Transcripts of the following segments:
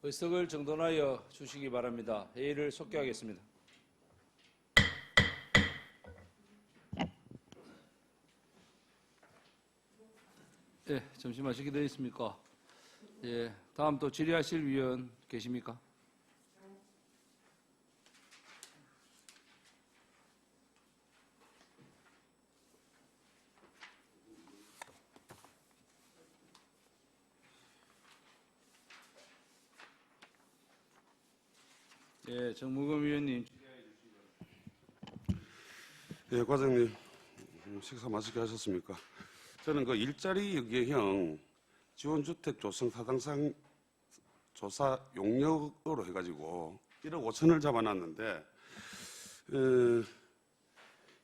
의석을 정돈하여 주시기 바랍니다. 회의를 속개하겠습니다. 예, 점심하시게 되어 있습니까? 예, 다음 또 질의하실 위원 계십니까? 예, 정무금 위원님. 예, 과장님, 식사 맛있게 하셨습니까? 저는 그 일자리 연계형 지원주택 조성 타당성 조사 용역으로 해가지고 1억 5천을 잡아놨는데,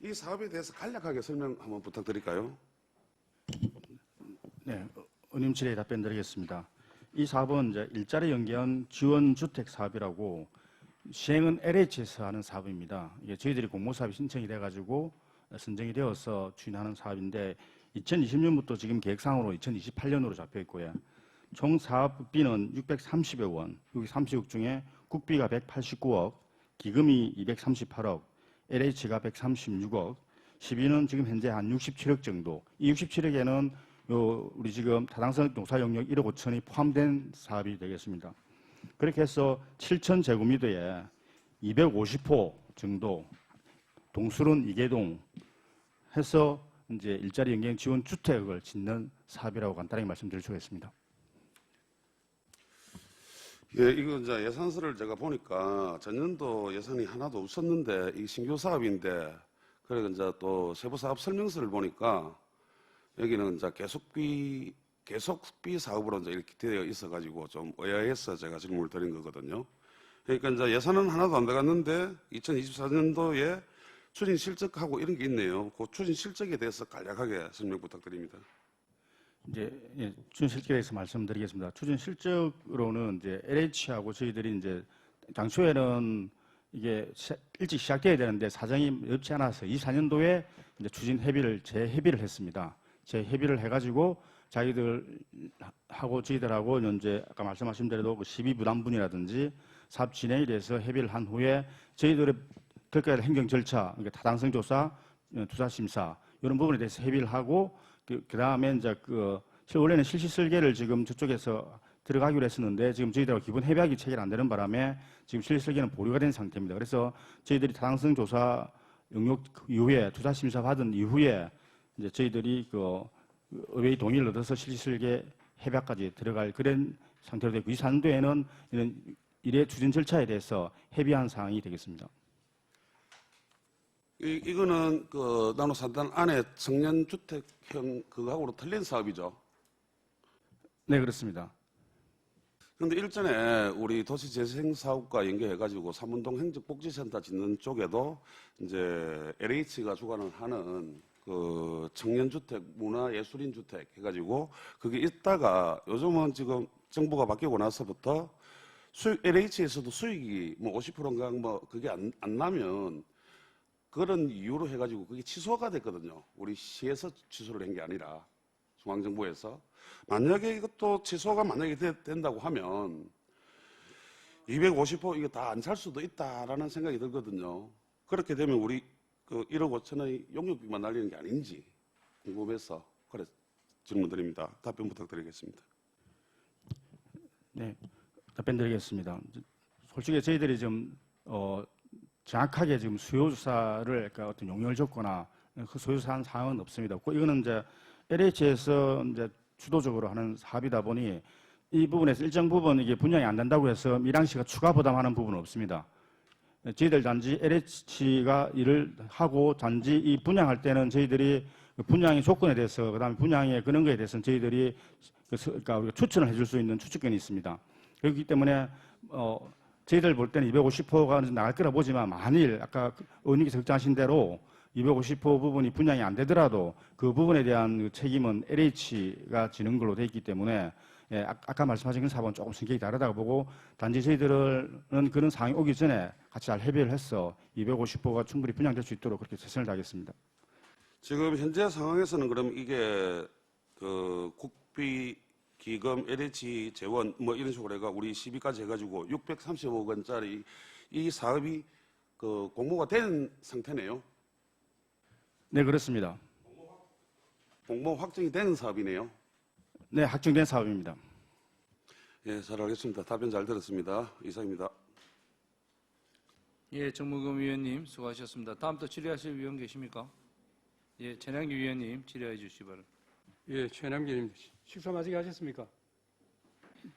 이 사업에 대해서 간략하게 설명 한번 부탁드릴까요? 네, 의원님 질의에 답변드리겠습니다. 이 사업은 이제 일자리 연계형 지원주택 사업이라고 시행은 LH에서 하는 사업입니다. 이게 저희들이 공모사업이 신청이 돼가지고 선정이 되어서 추진하는 사업인데 2020년부터 지금 계획상으로 2028년으로 잡혀 있고요. 총 사업비는 630여 원, 여기 30억 중에 국비가 189억, 기금이 238억, LH가 136억, 시비는 지금 현재 한 67억 정도. 이 67억에는 우리 지금 타당성 농사 영역 1억 5천이 포함된 사업이 되겠습니다. 그렇게 해서 7,000제곱미터에 250호 정도 동수론 2개동 해서 이제 일자리 연계형 지원 주택을 짓는 사업이라고 간단하게 말씀드릴 수가 있습니다. 예, 이거 이제 예산서를 제가 보니까 전년도 예산이 하나도 없었는데 이 신규 사업인데 그리고 이제 또 세부 사업 설명서를 보니까 여기는 이제 계속비 사업으로 이제 이렇게 되어 있어가지고 좀 의아해서 제가 질문을 드린 거거든요. 그러니까 이제 예산은 하나도 안 들어갔는데 2024년도에 추진 실적하고 이런 게 있네요. 그 추진 실적에 대해서 간략하게 설명 부탁드립니다. 이제 추진 실적에 대해서 말씀드리겠습니다. 추진 실적으로는 이제 LH하고 저희들이 이제 당초에는 이게 일찍 시작돼야 되는데 사정이 없지 않아서 24년도에 이제 추진 협의를 재협의를 했습니다. 재협의를 해가지고 자기들하고 저희들하고 이제 아까 말씀하신 대로 그 시비 부담분이라든지 사업 진행에 대해서 협의를 한 후에 저희들의 결과에 행정 절차, 그러니까 타당성 조사, 투자 심사 이런 부분에 대해서 협의를 하고 그 다음에 이제 원래는 실시 설계를 지금 저쪽에서 들어가기로 했었는데 지금 저희들하고 기본 협약이 체결 안 되는 바람에 지금 실시 설계는 보류가 된 상태입니다. 그래서 저희들이 타당성 조사 영역 이후에 투자 심사 받은 이후에 이제 저희들이 의회의 동의를 얻어서 실시 설계 협약까지 들어갈 그런 상태로 되고 23년도에는 이런 일의 추진 절차에 대해서 협의한 사항이 되겠습니다. 이거는 나노 3단 안에 청년주택형 그거하고는 틀린 사업이죠. 네, 그렇습니다. 그런데 일전에 우리 도시재생사업과 연계해가지고 삼문동 행정복지센터 짓는 쪽에도 이제 LH가 주관을 하는 그 청년주택, 문화예술인주택 해가지고 그게 있다가 요즘은 지금 정부가 바뀌고 나서부터 LH에서도 수익이 뭐 50%인가 뭐 그게 안 나면 그런 이유로 해가지고 그게 취소가 됐거든요. 우리 시에서 취소를 한 게 아니라 중앙정부에서. 만약에 이것도 취소가 만약에 된다고 하면 250호 이거 다 안 살 수도 있다라는 생각이 들거든요. 그렇게 되면 우리 1억 5천의 용역비만 날리는 게 아닌지 궁금해서 그래 질문드립니다. 답변 부탁드리겠습니다. 네, 답변드리겠습니다. 솔직히 저희들이 좀 정확하게 지금 수요조사를 그러니까 어떤 용역을 줬거나 그 수요조사한 사항은 없습니다. 이거는 이제 LH에서 이제 주도적으로 하는 사업이다 보니 이 부분에서 일정 부분 이게 분양이 안 된다고 해서 밀양시가 추가 부담하는 부분은 없습니다. 저희들 단지 LH가 일을 하고 단지 이 분양할 때는 저희들이 분양의 조건에 대해서 그다음에 분양의 그런 거에 대해서는 저희들이 그러니까 우리가 추천을 해줄 수 있는 추천권이 있습니다. 그렇기 때문에 저희들 볼 때는 250호가 나갈 거라 보지만 만일 아까 의원님께서 걱정하신 대로 250호 부분이 분양이 안 되더라도 그 부분에 대한 책임은 LH가 지는 걸로 되어 있기 때문에 예, 아까 말씀하신 그 사업은 조금 성격이 다르다고 보고 단지 저희들은 그런 상황이 오기 전에 같이 잘 협의를 해서 250호가 충분히 분양될 수 있도록 그렇게 최선을 다하겠습니다. 지금 현재 상황에서는 그럼 이게 국비 기금, LH 재원 뭐 이런 식으로 해가 우리 시비까지 해가지고 630억 원짜리 이 사업이 그 공모가 된 상태네요. 네, 그렇습니다. 공모 확정이 된 사업이네요. 네, 확정된 사업입니다. 예, 잘 알겠습니다. 답변 잘 들었습니다. 이상입니다. 예, 정무금 위원님 수고하셨습니다. 다음 또 질의하실 위원 계십니까? 예, 전향기 위원님 질의해 주시기 바랍니다. 예, 최남기님 식사 맛있게 하셨습니까?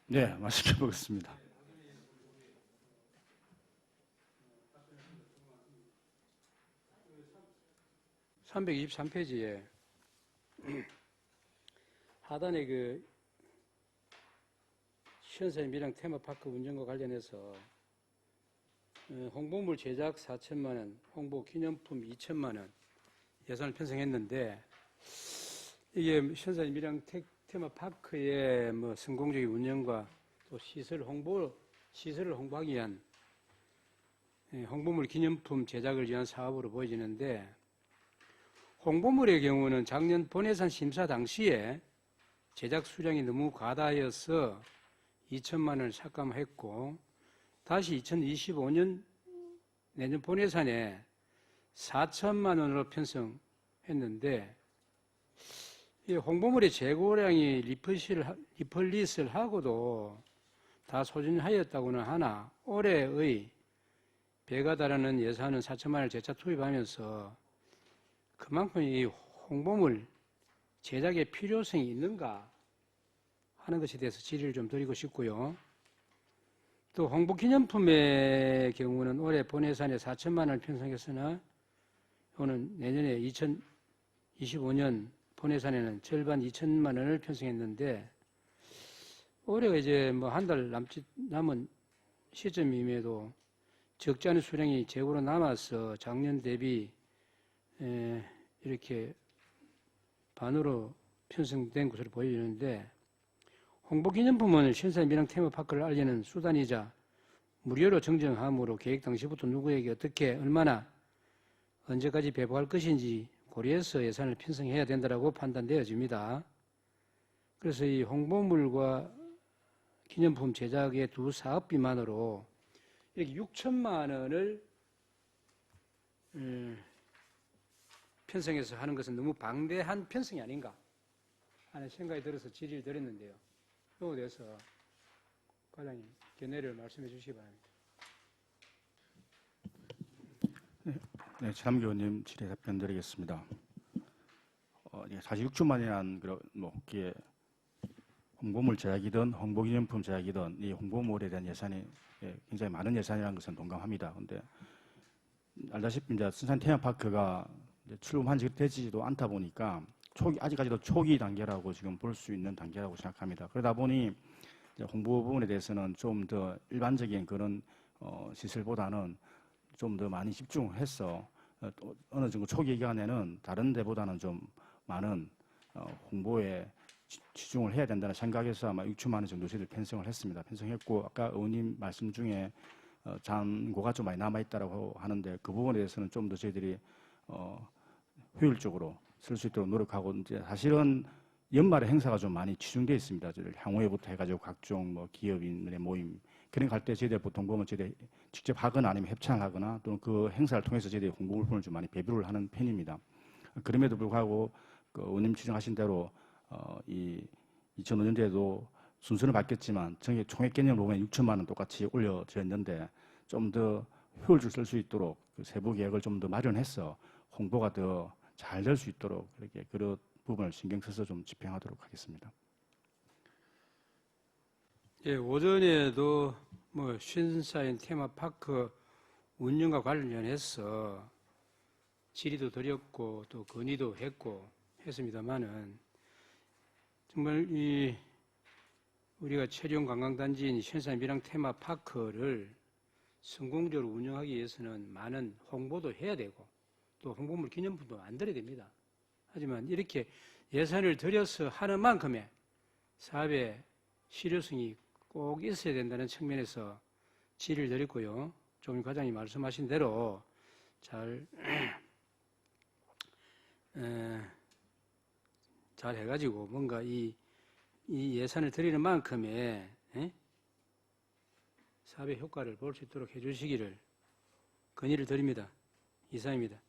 네, 맛있게 먹었습니다. (323페이지에) 하단에 그 시연사의 밀양 테마파크 운영과 관련해서 홍보물 제작 4천만 원, 홍보 기념품 2천만 원 예산을 편성했는데 이게 시연사의 밀양 테마파크의 뭐 성공적인 운영과 또 시설을 홍보하기 위한 홍보물 기념품 제작을 위한 사업으로 보여지는데 홍보물의 경우는 작년 본예산 심사 당시에 제작 수량이 너무 과다하여서 2천만 원을 삭감했고 다시 2025년 내년 본예산에 4천만 원으로 편성했는데 이 홍보물의 재고량이 리플릿을 하고도 다 소진하였다고는 하나 올해의 배가 달하는 예산은 4천만 원을 재차 투입하면서 그만큼 이 홍보물 제작의 필요성이 있는가 하는 것에 대해서 질의를 좀 드리고 싶고요. 또 홍보기념품의 경우는 올해 본예산에 4천만 원을 편성했으나 오늘 내년에 2025년 본예산에는 절반 2천만 원을 편성했는데 올해가 이제 뭐 한 달 남은 시점임에도 적지 않은 수량이 재고로 남아서 작년 대비 이렇게 반으로 편성된 것으로 보여지는데 홍보기념품은 신사의 밀양 테마파크를 알리는 수단이자 무료로 증정함으로 계획 당시부터 누구에게 어떻게 얼마나 언제까지 배부할 것인지 고려해서 예산을 편성해야 된다고 판단되어집니다. 그래서 이 홍보물과 기념품 제작의 두 사업비만으로 이렇게 6천만 원을 편성해서 하는 것은 너무 방대한 편성이 아닌가 하는 생각이 들어서 질의를 드렸는데요. 이거에 대해서 과장님 견해를 말씀해 주시기 바랍니다. 네, 최남기 의원님 질의 답변 드리겠습니다. 사실 6천만 원이라는 뭐 이게 홍보물 제작이든 홍보기념품 제작이든 이 홍보물에 대한 예산이 굉장히 많은 예산이라는 것은 동감합니다. 그런데 알다시피 이제 순산 테마파크가 출범한 지 되지도 않다 보니까 아직까지도 초기 단계라고 지금 볼 수 있는 단계라고 생각합니다. 그러다 보니 이제 홍보 부분에 대해서는 좀 더 일반적인 그런 시설보다는 좀 더 많이 집중해서 어느 정도 초기 기간에는 다른 데보다는 좀 많은 홍보에 치중을 해야 된다는 생각에서 아마 6천만 원 정도 저희들 편성을 했습니다. 편성했고 아까 의원님 말씀 중에 잔고가 좀 많이 남아있다고 하는데 그 부분에 대해서는 좀 더 저희들이 효율적으로 쓸 수 있도록 노력하고 이제 사실은 연말에 행사가 좀 많이 치중되어 있습니다. 저희들 향후에부터 해가지고 각종 뭐 기업인의 모임 그런 갈 때 저희들 보통 보면 저희들 직접 하거나 아니면 협찬을 하거나 또는 그 행사를 통해서 저희들이 홍보물품을 좀 많이 배부를 하는 편입니다. 그럼에도 불구하고 그 의원님 지정하신 대로 이 2005년도에도 순서는 바뀌었지만 총액 개념을 보면 6천만 원 똑같이 올려져 있는데 좀 더 효율적으로 쓸 수 있도록 그 세부 계획을 좀 더 마련해서 홍보가 더 잘 될 수 있도록 그렇게 그런 부분을 신경 써서 좀 집행하도록 하겠습니다. 예, 오전에도 뭐 신사인 테마파크 운영과 관련해서 질의도 드렸고 또 건의도 했고 했습니다만은 정말 이 우리가 체리온 관광단지인 신사인 밀양 테마파크를 성공적으로 운영하기 위해서는 많은 홍보도 해야 되고 또 홍보물 기념품도 만들어야 됩니다. 하지만 이렇게 예산을 들여서 하는 만큼의 사업의 실효성이 꼭 있어야 된다는 측면에서 질의를 드렸고요. 조금 과장님 말씀하신 대로 잘 해가지고 뭔가 이 이 예산을 드리는 만큼의 사업의 효과를 볼 수 있도록 해주시기를 건의를 드립니다. 이상입니다.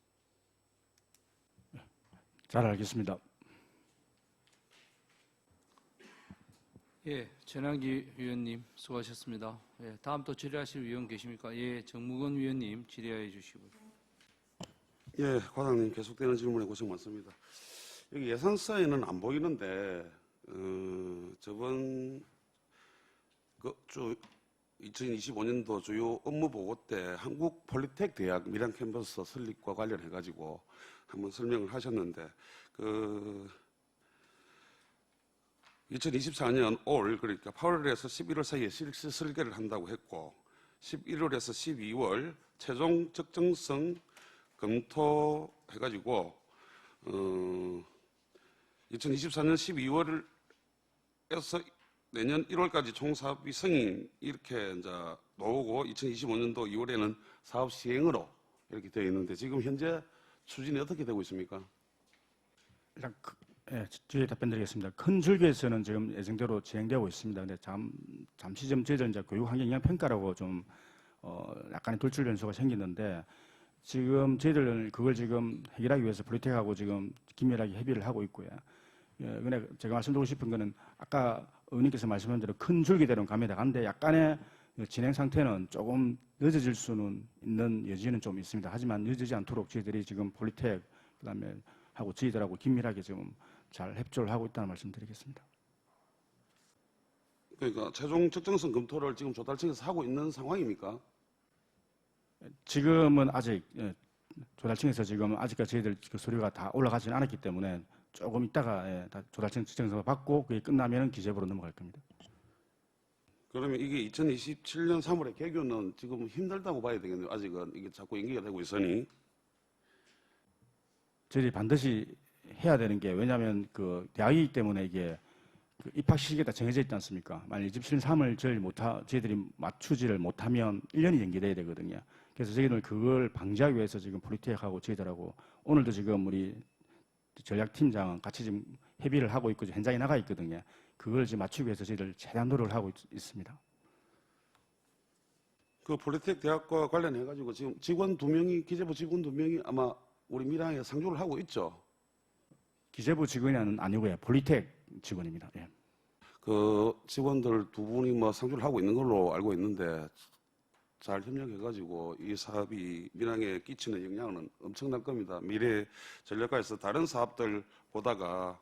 잘 알겠습니다. 예, 전환기 위원님 수고하셨습니다. 예, 다음 또 질의하실 위원 계십니까? 예, 정무근 위원님 질의해 주시고요. 예, 과장님 계속되는 질문에 고생 많습니다. 여기 예산서에는 안 보이는데 저번 2025년도 주요 업무 보고 때 한국 폴리텍 대학 밀양 캠퍼스 설립과 관련해 가지고 한번 설명을 하셨는데 2024년 올 그러니까 8월에서 11월 사이에 실시 설계를 한다고 했고 11월에서 12월 최종 적정성 검토해 가지고 2024년 12월에서 내년 1월까지 총사업비 승인 이렇게 이제 나오고 2025년도 2월에는 사업 시행으로 이렇게 되어 있는데 지금 현재 추진이 어떻게 되고 있습니까? 일단 뒤에 답변드리겠습니다. 큰 줄기에서는 지금 예정대로 진행되고 있습니다. 근데 잠시 좀 저희들 이제 교육 환경 영향 평가라고 좀 약간의 돌출 변수가 생기는데 지금 저희들은 그걸 지금 해결하기 위해서 폴리텍하고 지금 긴밀하게 협의를 하고 있고요. 예, 근데 제가 말씀드리고 싶은 거는 아까 의원님께서 말씀하신 대로 큰 줄기대로 갑니다. 근데 약간의 진행 상태는 조금 늦어질 수는 있는 여지는 좀 있습니다. 하지만 늦어지지 않도록 저희들이 지금 폴리텍 그다음에 하고 저희들하고 긴밀하게 지금 잘 협조를 하고 있다는 말씀드리겠습니다. 그러니까 최종 적정성 검토를 지금 조달청에서 하고 있는 상황입니까? 지금은 아직 조달청에서 지금 아직까지 저희들 그 서류가 다 올라가지는 않았기 때문에 조금 있다가 다 조달청 지정서 받고 그게 끝나면 기재부로 넘어갈 겁니다. 그러면 이게 2027년 3월에 개교는 지금 힘들다고 봐야 되겠네요. 아직은 이게 자꾸 연기가 되고 있으니. 저희들이 반드시 해야 되는 게 왜냐하면 그 대학이기 때문에 이게 그 입학 시기가 다 정해져 있지 않습니까? 만약 27년 3월 저희들이 맞추지를 못하면 1년이 연기돼야 되거든요. 그래서 저희는 그걸 방지하기 위해서 지금 폴리텍하고 저희들하고 오늘도 지금 우리 전략팀장 같이 지금 협의를 하고 있고 현장에 나가 있거든요. 그걸 지금 맞추기 위해서 저희들 최대한 노력을 하고 있습니다. 그 폴리텍 대학과 관련해 가지고 지금 직원 2명이 기재부 직원 2명이 아마 우리 밀양에 상주를 하고 있죠. 기재부 직원이 아니고요. 폴리텍 직원입니다. 예. 그 직원들 2분이 뭐 상주를 하고 있는 걸로 알고 있는데 잘 협력해 가지고 이 사업이 밀양에 끼치는 영향은 엄청날 겁니다. 미래 전략가에서 다른 사업들 보다가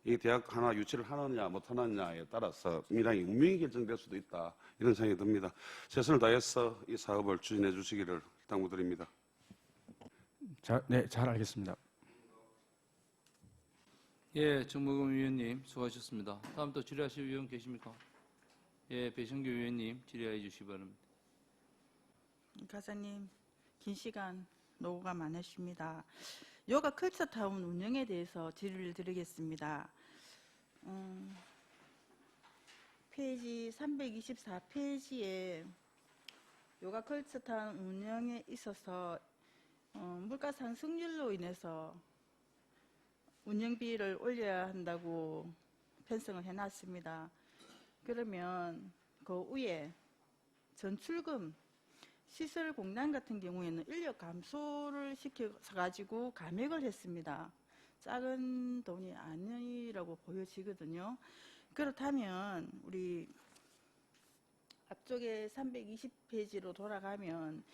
이 대학 하나 유치를 하느냐 못 하느냐에 따라서 밀양이 운명이 결정될 수도 있다 이런 생각이 듭니다. 최선을 다해서 이 사업을 추진해 주시기를 당부드립니다. 네, 잘 알겠습니다. 예, 정무근 위원님 수고하셨습니다. 다음 또 질의하실 위원 계십니까? 예, 배성규 위원님 질의해 주시기 바랍니다. 과장님, 긴 시간 노고가 많으십니다. 요가 컬처타운 운영에 대해서 질의를 드리겠습니다. 페이지 324페이지에 요가 컬처타운 운영에 있어서 물가 상승률로 인해서 운영비를 올려야 한다고 편성을 해놨습니다. 그러면 그 위에 전출금 시설 공단 같은 경우에는 인력 감소를 시켜가지고 감액을 했습니다. 작은 돈이 아니라고 보여지거든요. 그렇다면 우리 앞쪽에 320페이지로 돌아가면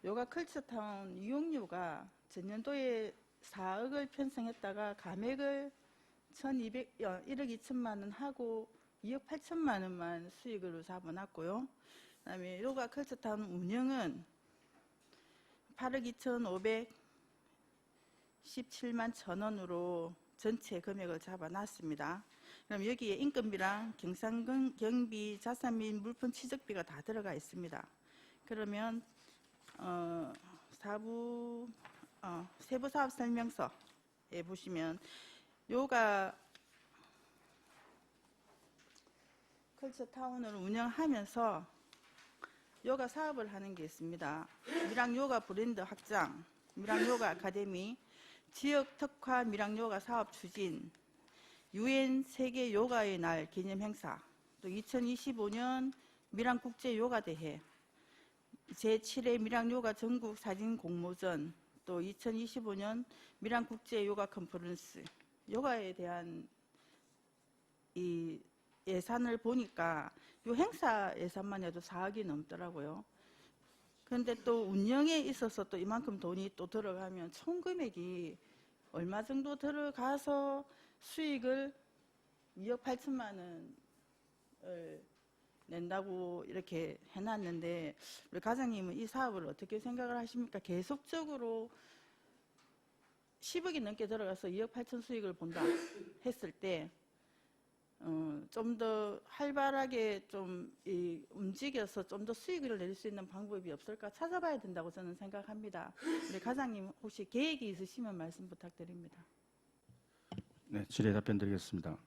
요가 컬처타운 이용료가 전년도에 4억을 편성했다가 감액을 1억 2천만 원 하고 2억 8천만 원만 수익으로 잡아놨고요. 그다음에 요가 컬처타운 운영은 8억 2,517만 1,000원으로 전체 금액을 잡아놨습니다. 그럼 여기에 인건비랑 경비, 자산 및 물품 취득비가 다 들어가 있습니다. 그러면 세부 사업 설명서에 보시면 요가 컬처타운을 운영하면서 요가 사업을 하는 게 있습니다. 밀양 요가 브랜드 확장, 밀양 요가 아카데미, 지역 특화 밀양 요가 사업 추진, UN 세계 요가의 날 기념 행사, 또 2025년 밀양 국제 요가 대회, 제7회 밀양 요가 전국 사진 공모전, 또 2025년 밀양 국제 요가 컨퍼런스, 요가에 대한 이 예산을 보니까 요 행사 예산만 해도 4억이 넘더라고요. 그런데 또 운영에 있어서 또 이만큼 돈이 또 들어가면 총 금액이 얼마 정도 들어가서 수익을 2억 8천만 원을 낸다고 이렇게 해놨는데, 우리 과장님은 이 사업을 어떻게 생각을 하십니까? 계속적으로 10억이 넘게 들어가서 2억 8천 수익을 본다 했을 때 좀 더 활발하게 좀 움직여서 좀 더 수익을 낼 수 있는 방법이 없을까 찾아봐야 된다고 저는 생각합니다. 우리 과장님 혹시 계획이 있으시면 말씀 부탁드립니다. 네, 질의 답변 드리겠습니다.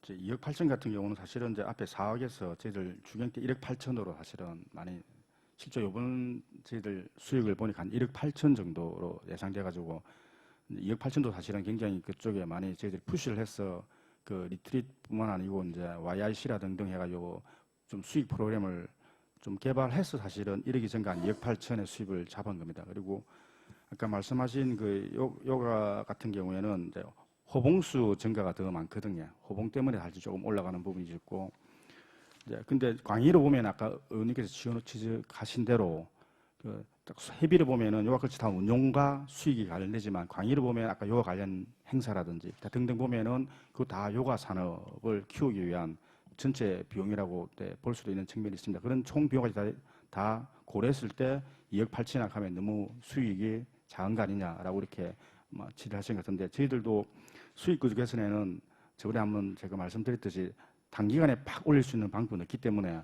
이제 2억 8천 같은 경우는 사실은 이제 앞에 4억에서 저희들 주경 때 1억 8천으로 사실은 많이 실제 이번 저희들 수익을 보니까 한 1억 8천 정도로 예상돼 가지고 2억 8천도 사실은 굉장히 그쪽에 많이 저희들이 푸시를 해서 그 리트릿뿐만 아니고 이제 YIC라 등등 해가지고 좀 수익 프로그램을 좀 개발해서 사실은 1억이 증가한 2억 8천의 수입을 잡은 겁니다. 그리고 아까 말씀하신 그 요가 같은 경우에는 이제 호봉수 증가가 더 많거든요. 호봉 때문에 사실 조금 올라가는 부분이 있고, 이제 근데 광의로 보면 아까 의원님께서 지적하신 대로 그 회비를 보면은 요가 클치 다 운용과 수익이 관련되지만, 광의로 보면 아까 요가 관련 행사라든지 등등 보면은 그 다 요가 산업을 키우기 위한 전체 비용이라고 볼 수도 있는 측면이 있습니다. 그런 총 비용까지 다 고려했을 때 2억 8천이나 하면 너무 수익이 작은 거 아니냐라고 이렇게 질의하신 것 같은데, 저희들도 수익 구조 개선에는 저번에 한번 제가 말씀드렸듯이 단기간에 팍 올릴 수 있는 방법은 없기 때문에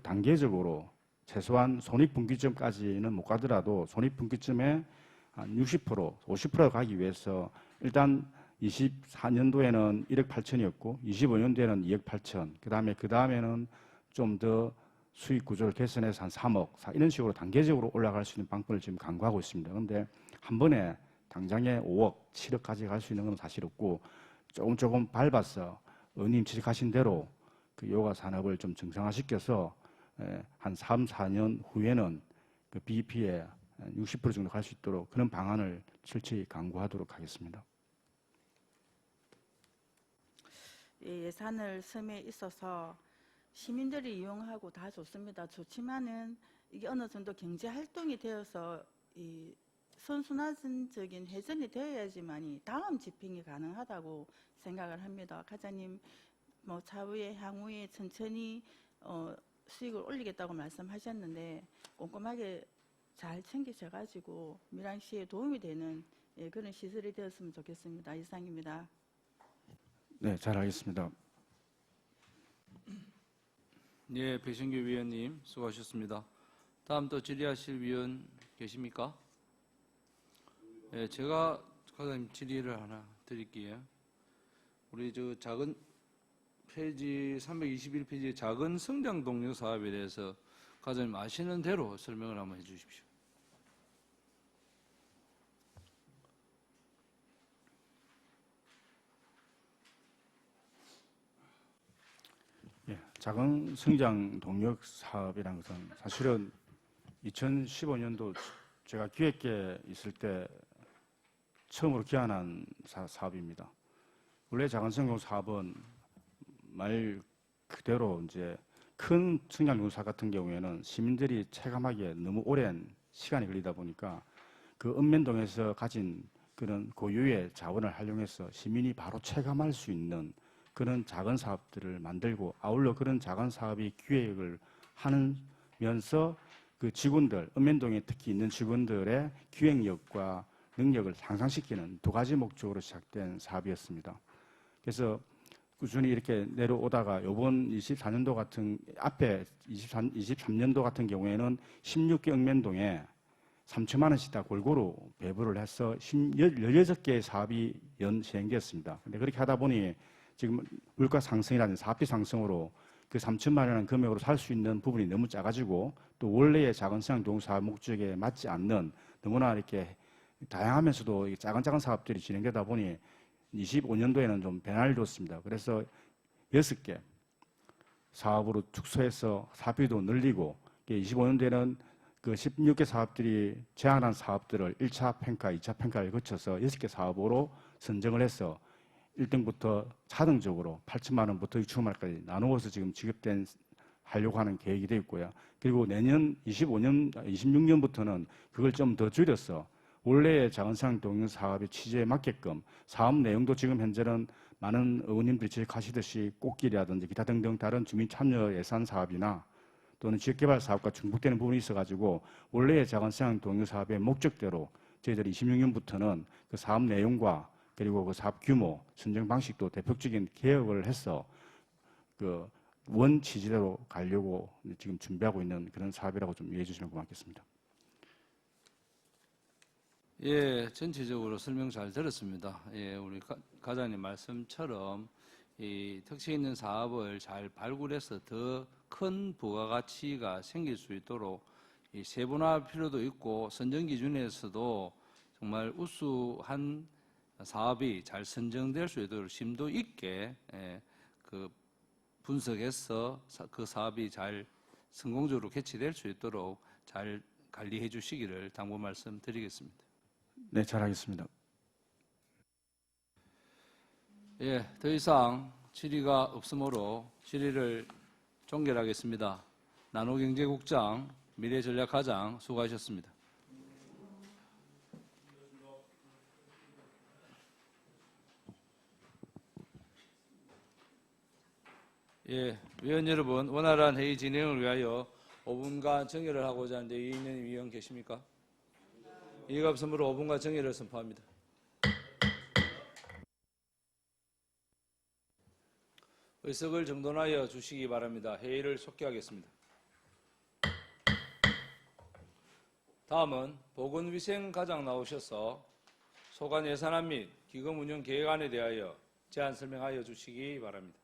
단계적으로 최소한 손익분기점까지는 못 가더라도 손익분기점에 한 60%, 50% 가기 위해서 일단 24년도에는 1억 8천이었고 25년도에는 2억 8천, 그 다음에는 좀 더 수익 구조를 개선해서 한 3억, 이런 식으로 단계적으로 올라갈 수 있는 방법을 지금 강구하고 있습니다. 그런데 한 번에 당장에 5억, 7억까지 갈 수 있는 건 사실 없고, 조금 밟아서 의원님 지적하신 대로 그 요가 산업을 좀 정상화시켜서 한 3, 4년 후에는 그 BEP에 60% 정도 갈 수 있도록 그런 방안을 철저히 강구하도록 하겠습니다. 예산을 섬에 있어서 시민들이 이용하고 다 좋습니다. 좋지만은 이게 어느 정도 경제 활동이 되어서 이 선순환적인 회전이 되어야지만이 다음 집행이 가능하다고 생각을 합니다. 과장님 뭐 차후에 향후에 천천히 수익을 올리겠다고 말씀하셨는데 꼼꼼하게 잘 챙기셔가지고 밀양시에 도움이 되는 그런 시설이 되었으면 좋겠습니다. 이상입니다. 네, 잘 알겠습니다. 예, 배신규 위원님 수고하셨습니다. 다음 또 질의하실 위원 계십니까? 예, 제가 과장님 질의를 하나 드릴게요. 우리 저 작은 페이지 321페이지의 작은 성장 동력 사업에 대해서 과장님 아시는 대로 설명을 한번 해주십시오. 예, 작은 성장 동력 사업이라는 것은 사실은 2015년도 제가 기획계에 있을 때 처음으로 기한한 사업입니다. 원래 작은 성장 사업은 말 그대로 이제 큰 성장 농사 같은 경우에는 시민들이 체감하기에 너무 오랜 시간이 걸리다 보니까 그 읍면동에서 가진 그런 고유의 자원을 활용해서 시민이 바로 체감할 수 있는 그런 작은 사업들을 만들고, 아울러 그런 작은 사업이 기획을 하면서 그 직원들, 읍면동에 특히 있는 직원들의 기획력과 능력을 향상시키는 두 가지 목적으로 시작된 사업이었습니다. 그래서 꾸준히 이렇게 내려오다가 이번 24년도 같은 앞에 23년도 같은 경우에는 16개 읍면동에 3천만 원씩 다 골고루 배부를 해서 16개의 사업이 시행되었습니다. 근데 그렇게 하다 보니 지금 물가 상승이라든지 사업비 상승으로 그 3천만 원이라는 금액으로 살 수 있는 부분이 너무 작아지고, 또 원래의 작은 성장 동사업 목적에 맞지 않는 너무나 이렇게 다양하면서도 작은 사업들이 진행되다 보니 25년도에는 좀 변화를 줬습니다. 그래서 6개 사업으로 축소해서 사업비도 늘리고 25년도에는 그 16개 사업들이 제안한 사업들을 1차 평가, 2차 평가를 거쳐서 6개 사업으로 선정을 해서 1등부터 4등적으로 8천만 원부터 6천만 원까지 나누어서 지금 지급된 하려고 하는 계획이 되어 있고요. 그리고 내년 26년부터는 그걸 좀 더 줄여서 원래의 작은상 동영 사업의 취지에 맞게끔 사업 내용도 지금 현재는 많은 의원님들이 지적하시듯이 꽃길이라든지 기타 등등 다른 주민 참여 예산 사업이나 또는 지역개발 사업과 중복되는 부분이 있어가지고 원래의 작은상 동영 사업의 목적대로 저희들이 26년부터는 그 사업 내용과 그리고 그 사업 규모, 선정 방식도 대폭적인 개혁을 해서 그 원 취지대로 가려고 지금 준비하고 있는 그런 사업이라고 좀 이해해 주시면 고맙겠습니다. 예, 전체적으로 설명 잘 들었습니다. 예, 우리 과장님 말씀처럼 이 특색 있는 사업을 잘 발굴해서 더 큰 부가가치가 생길 수 있도록 이 세분화 필요도 있고 선정 기준에서도 정말 우수한 사업이 잘 선정될 수 있도록 심도 있게 그 분석해서 그 사업이 잘 성공적으로 개최될 수 있도록 잘 관리해 주시기를 당부 말씀드리겠습니다. 네, 잘하겠습니다. 예, 더 이상 질의가 없으므로 질의를 종결하겠습니다. 나노경제국장, 미래전략과장 수고하셨습니다. 예, 위원 여러분, 원활한 회의 진행을 위하여 5분간 정회를 하고자 하는데 이의 있는 위원 계십니까? 이의가 없으므로 5분간 정회를 선포합니다. 의석을 정돈하여 주시기 바랍니다. 회의를 속기하겠습니다. 다음은 보건위생과장 나오셔서 소관 예산안 및 기금 운영 계획안에 대하여 제안 설명하여 주시기 바랍니다.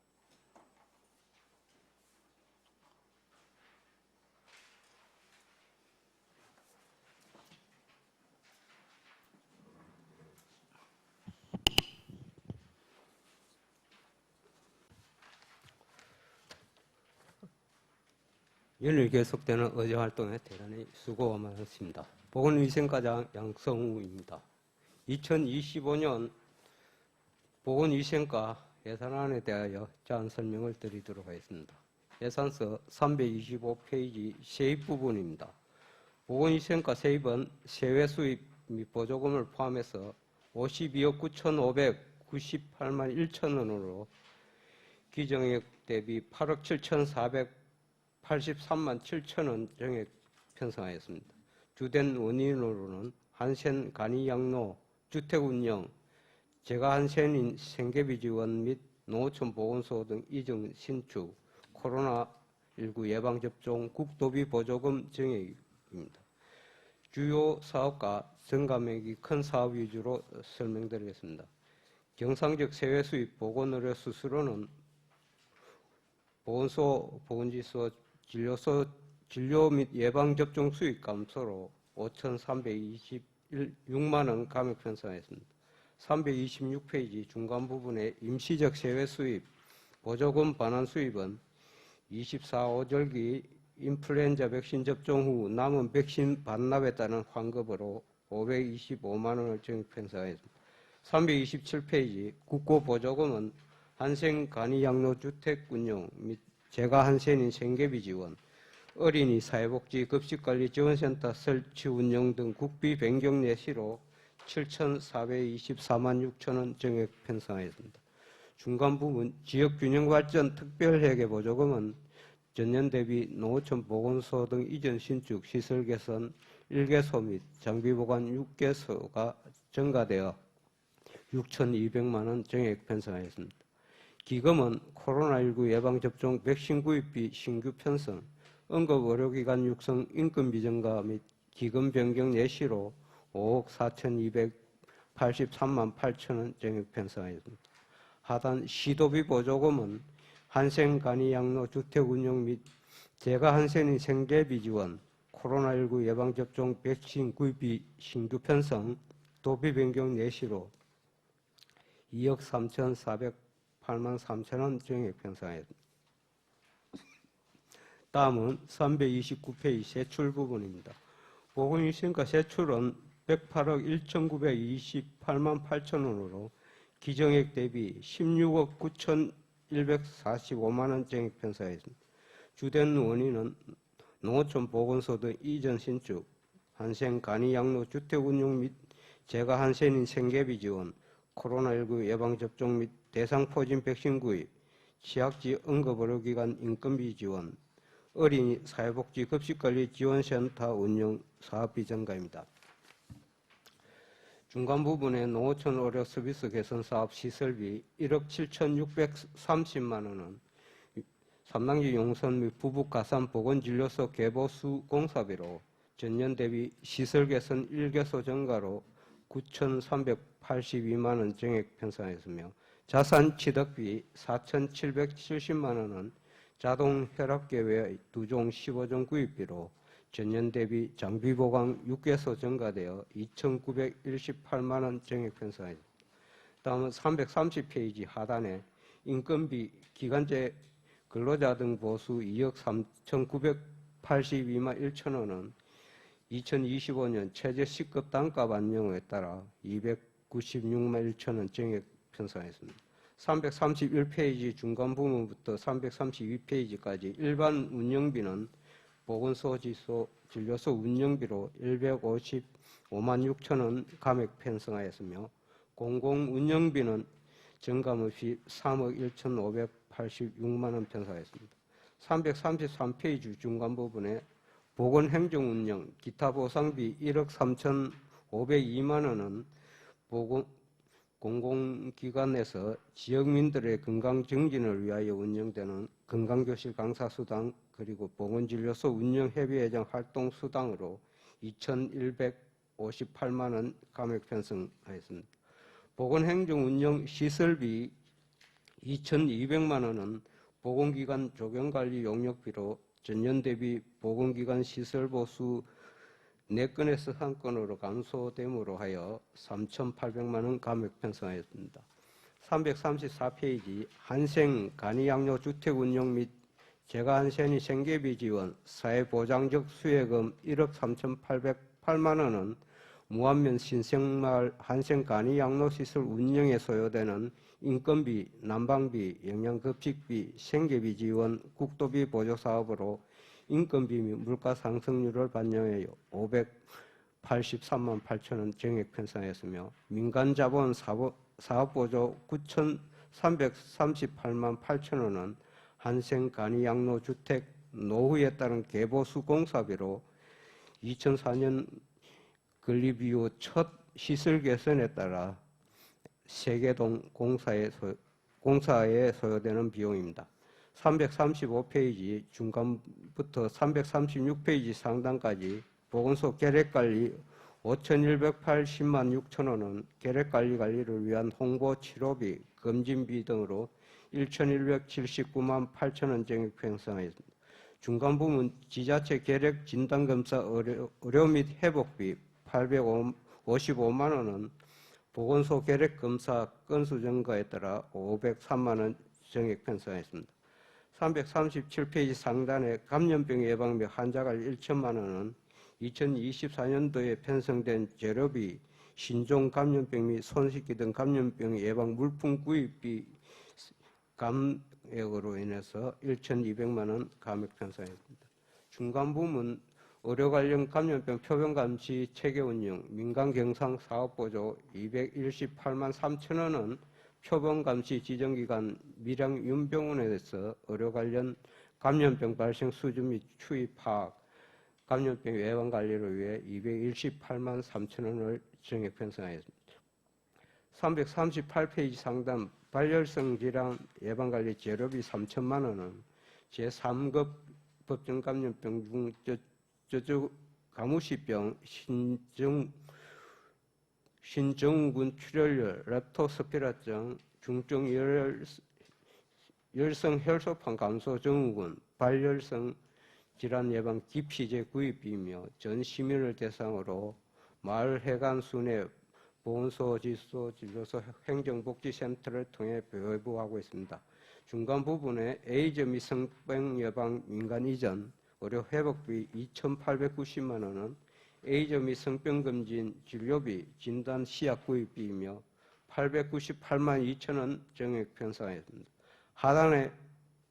연일 계속되는 의제 활동에 대단히 수고가 많았습니다. 보건위생과장 양성우입니다. 2025년 보건위생과 예산안에 대하여 제안 설명을 드리도록 하겠습니다. 예산서 325페이지 세입 부분입니다. 보건위생과 세입은 세외 수입 및 보조금을 포함해서 52억 9,598만 1천 원으로 기정액 대비 8억 7,483만 7천 원 정액 편성하였습니다. 주된 원인으로는 한센 간이양로 주택운영, 재가한센인 생계비 지원 및 농어촌 보건소 등 이전 신축, 코로나19 예방접종 국도비 보조금 정액입니다. 주요 사업과 증감액이 큰 사업 위주로 설명드리겠습니다. 경상적 세외 수입 보건의료 수수료는 보건소, 보건지소, 진료소 진료 및 예방접종 수익 감소로 5,326만 원 감액 편성하였습니다. 326페이지 중간 부분에 임시적 세외 수입, 보조금 반환 수입은 24호절기 인플루엔자 백신 접종 후 남은 백신 반납에 따른 환급으로 525만 원을 정액 편성하였습니다. 327페이지 국고보조금은 한생 간이양로 주택 운영 및 재가한센인 생계비 지원, 어린이 사회복지 급식관리 지원센터 설치 운영 등 국비 변경 내시로 7,424만 6천 원 정액 편성하였습니다. 중간 부분 지역균형발전 특별회계 보조금은 전년 대비 농어촌 보건소 등 이전 신축 시설 개선 1개소 및 장비 보관 6개소가 증가되어 6,200만 원 정액 편성하였습니다. 기금은 코로나19 예방접종 백신 구입비 신규 편성, 응급의료기관 육성 인건비 증가 및 기금 변경 내시로 5억 4,283만 8천 원 정액 편성하였습니다. 하단 시도비 보조금은 한센간이양로 주택운영 및 재가한센인 생계비 지원, 코로나19 예방접종 백신 구입비 신규 편성, 도비 변경 내시로 2억 3,408만 3천원 증액 편성하였습니다. 다음은 329페이지 세출 부분입니다. 보건위생과 세출은 108억 1,928만 8천원으로 기정액 대비 16억 9,145만 원 증액 편성하였습니다. 주된 원인은 농어촌 보건소 등 이전 신축, 한생 간이 양로 주택 운영 및 재가 한센인 생계비 지원, 코로나19 예방접종 및 대상포진 백신 구입, 취약지 응급의료기관 인건비 지원, 어린이 사회복지 급식관리 지원센터 운영 사업비 증가입니다. 중간 부분에 농어촌 의료 서비스 개선 사업 시설비 1억 7,630만 원은 삼당지 용선 및 부북 가산 보건진료소 개보수 공사비로 전년 대비 시설 개선 1개소 증가로 9,382만 원 증액 편성하였으며 자산 취득비 4,770만 원은 자동 혈압계 외 2종 15종 구입비로 전년 대비 장비 보강 6개소 증가되어 2,918만 원 증액 편성하였습니다. 다음은 330페이지 하단에 인건비 기간제 근로자 등 보수 2억 3,982만 1천 원은 2025년 최저 시급 단가 반영에 따라 296만 1천 원 증액 편성했습니다. 331페이지 중간 부분부터 332페이지까지 일반 운영비는 보건소 지소 진료소 운영비로 155만 6천 원 감액 편성하였으며 공공 운영비는 증감 없이 3억 1,586만 원 편성하였습니다. 333페이지 중간 부분에 보건행정운영 기타 보상비 1억 3,502만 원은 공공기관에서 지역민들의 건강 증진을 위하여 운영되는 건강교실 강사수당 그리고 보건진료소 운영협의회장 활동수당으로 2,158만 원 감액 편성하였습니다. 보건행정운영 시설비 2,200만 원은 보건기관 조경관리 용역비로 전년 대비 보건기관 시설보수 4건에서 1건으로 감소됨으로 하여 3,800만 원 감액 편성하였습니다. 334페이지 한생 간이양로 주택 운영 및 재가한센이 생계비 지원 사회보장적 수혜금 1억 3,808만 원은 무안면 신생마을 한생 간이양로시설 운영에 소요되는 인건비, 난방비, 영양급식비, 생계비 지원, 국도비 보조사업으로 인건비 및 물가 상승률을 반영하여 583만 8천 원 증액 편성했으며 민간자본 사업보조 9,338만 8천 원은 한생 간이양로 주택 노후에 따른 개보수 공사비로 2004년 건립 이후 첫 시설 개선에 따라 세계동 공사에 소요되는 비용입니다. 335페이지 중간부터 336페이지 상단까지 보건소 계획관리 5,180만 6천 원은 계획관리를 위한 홍보 치료비, 검진비 등으로 1,179만 8천 원 증액 편성하였습니다. 중간 부분 지자체 계획 진단검사 의료 및 회복비 855만 원은 보건소 계획검사 건수 증가에 따라 503만 원 증액 편성했습니다. 337페이지 상단에 감염병 예방 및 환자관리 1천만 원은 2024년도에 편성된 재료비, 신종 감염병 및 손쉽기 등 감염병 예방 물품 구입비 감액으로 인해서 1,200만 원 감액 편성했습니다. 중간 부문 의료 관련 감염병 표본 감시 체계 운영, 민간 경상 사업 보조 218만 3천 원은 표본 감시 지정기관 밀양윤병원에서 의료 관련 감염병 발생 수준 및 추이 파악, 감염병 예방 관리를 위해 218만 3천 원을 증액 편성하였습니다. 338페이지 상단 발열성 질환 예방관리 재료비 3천만 원은 제3급 법정 감염병 중 가무시병, 신증후군 출혈열, 렙토스피라증, 중증 열성 혈소판 감소 증후군, 발열성 질환 예방 기피제 구입비며 전 시민을 대상으로 마을 해관 순회 보건소, 지소, 진료소, 행정복지센터를 통해 배부하고 있습니다. 중간 부분에 에이즈 및 성병 예방 민간 이전 의료 회복비 2,890만 원은 에이즈 및 성병 검진 진료비 진단 시약 구입비이며 898만 2천 원 정액 편성하였습니다. 하단에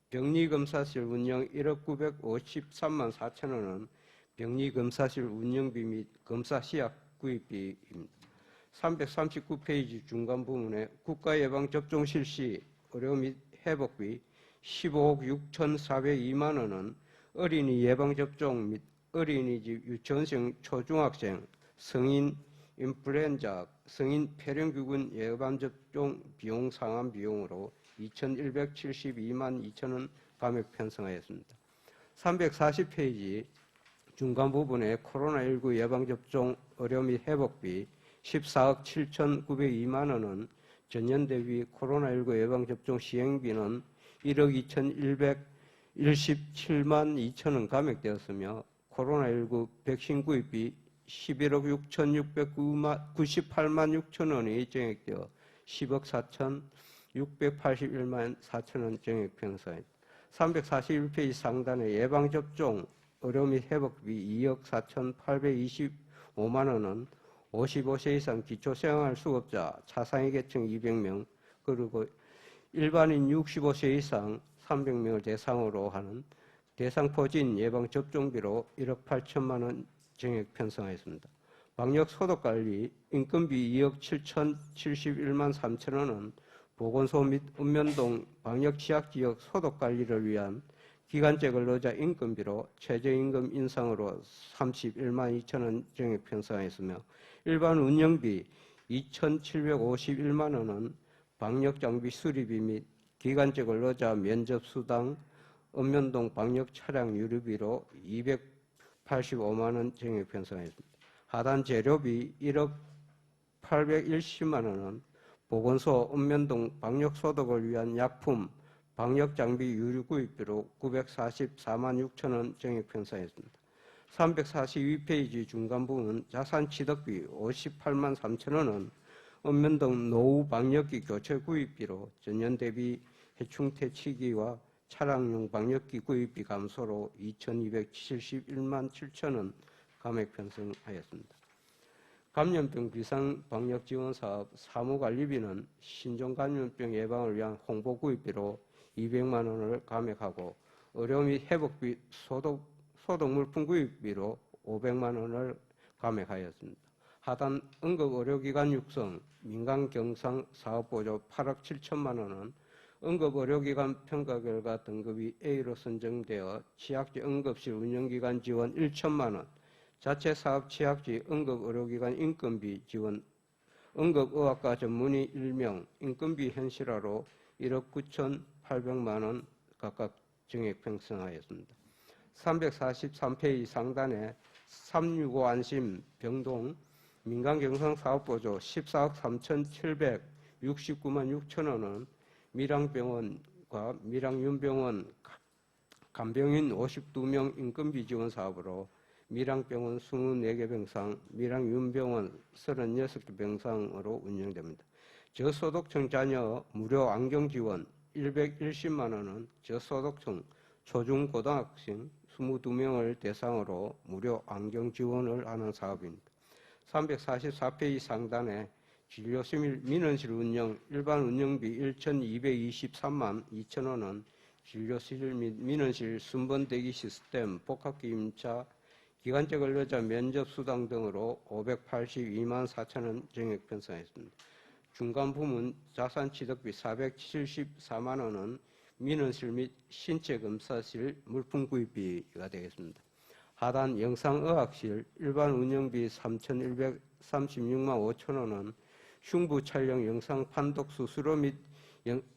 병리검사실 운영 1억 953만 4천 원은 병리검사실 운영비 및 검사 시약 구입비입니다. 339페이지 중간 부분에 국가예방접종 실시 의료 및 회복비 15억 6,402만 원은 어린이 예방접종 및 어린이집 유치원생 초중학생 성인 인플루엔자 성인 폐렴규균 예방접종 비용 상환 비용으로 2,172만 2천 원 감액 편성하였습니다. 340페이지 중간 부분에 코로나19 예방접종 의료 및 회복비 14억 7,902만 원은 전년 대비 코로나19 예방접종 시행비는 1억 2,117만 2천 원 감액되었으며 코로나19 백신 구입비 11억 6,698만 6천 원이 정액되어 10억 4,681만 4천 원 정액 편성입니다. 341페이지 상단에 예방접종 의료 및 회복비 2억 4,825만 원은 55세 이상 기초생활수급자 차상위 계층 200명 그리고 일반인 65세 이상 300명을 대상으로 하는 대상포진 예방접종비로 1억 8천만 원 정액 편성하였습니다. 방역소독관리 인건비 2억 7,071만 3천 원은 보건소 및 읍면동 방역취약지역 소독관리를 위한 기간제 근로자 인건비로 최저임금 인상으로 31만 2천 원 정액 편성하였으며 일반 운영비 2,751만 원은 방역장비 수리비 및 기간제 근로자 면접수당 읍면동 방역차량 유류비로 285만 원 정액 편성하였습니다. 하단 재료비 1억 810만 원은 보건소 읍면동 방역소독을 위한 약품 방역장비 유류 구입비로 944만 6천 원 정액 편성했습니다. 342페이지 중간 부분 자산취득비 58만 3천 원은 읍면동 노후 방역기 교체 구입비로 전년 대비 해충퇴치기와 차량용 방역기 구입비 감소로 2,271만 7천 원 감액 편성하였습니다. 감염병 비상방역지원사업 사무관리비는 신종감염병 예방을 위한 홍보 구입비로 200만 원을 감액하고 의료 및 회복비 소독물품 구입비로 500만 원을 감액하였습니다. 하단 응급의료기관 육성 민간경상 사업보조 8억 7천만 원은 응급의료기관 평가 결과 등급이 A로 선정되어 취약지 응급실 운영기관 지원 1천만 원, 자체사업 취약지 응급의료기관 인건비 지원, 응급의학과 전문의 1명 인건비 현실화로 1억 9,800만 원 각각 정액 편성하였습니다. 343페이지 상단에 365 안심 병동 민간경상사업보조 14억 3,769만 6천 원은 밀양병원과 밀양윤병원 간병인 52명 인건비 지원 사업으로 밀양병원 24개 병상, 밀양윤병원 36개 병상으로 운영됩니다. 저소득층 자녀 무료 안경 지원 110만 원은 저소득층 초중고등학생 22명을 대상으로 무료 안경 지원을 하는 사업입니다. 344페이지 상단에 진료실 민원실 운영 일반 운영비 1,223만 2천 원은 진료실 및 민원실 순번 대기 시스템 복합기 임차 기간제 근로자 면접 수당 등으로 582만 4천 원 정액 편성했습니다. 중간 부문 자산취득비 474만 원은 민원실 및 신체검사실 물품 구입비가 되겠습니다. 하단 영상의학실 일반 운영비 3,136만 5천 원은 흉부 촬영 영상 판독 수수료 및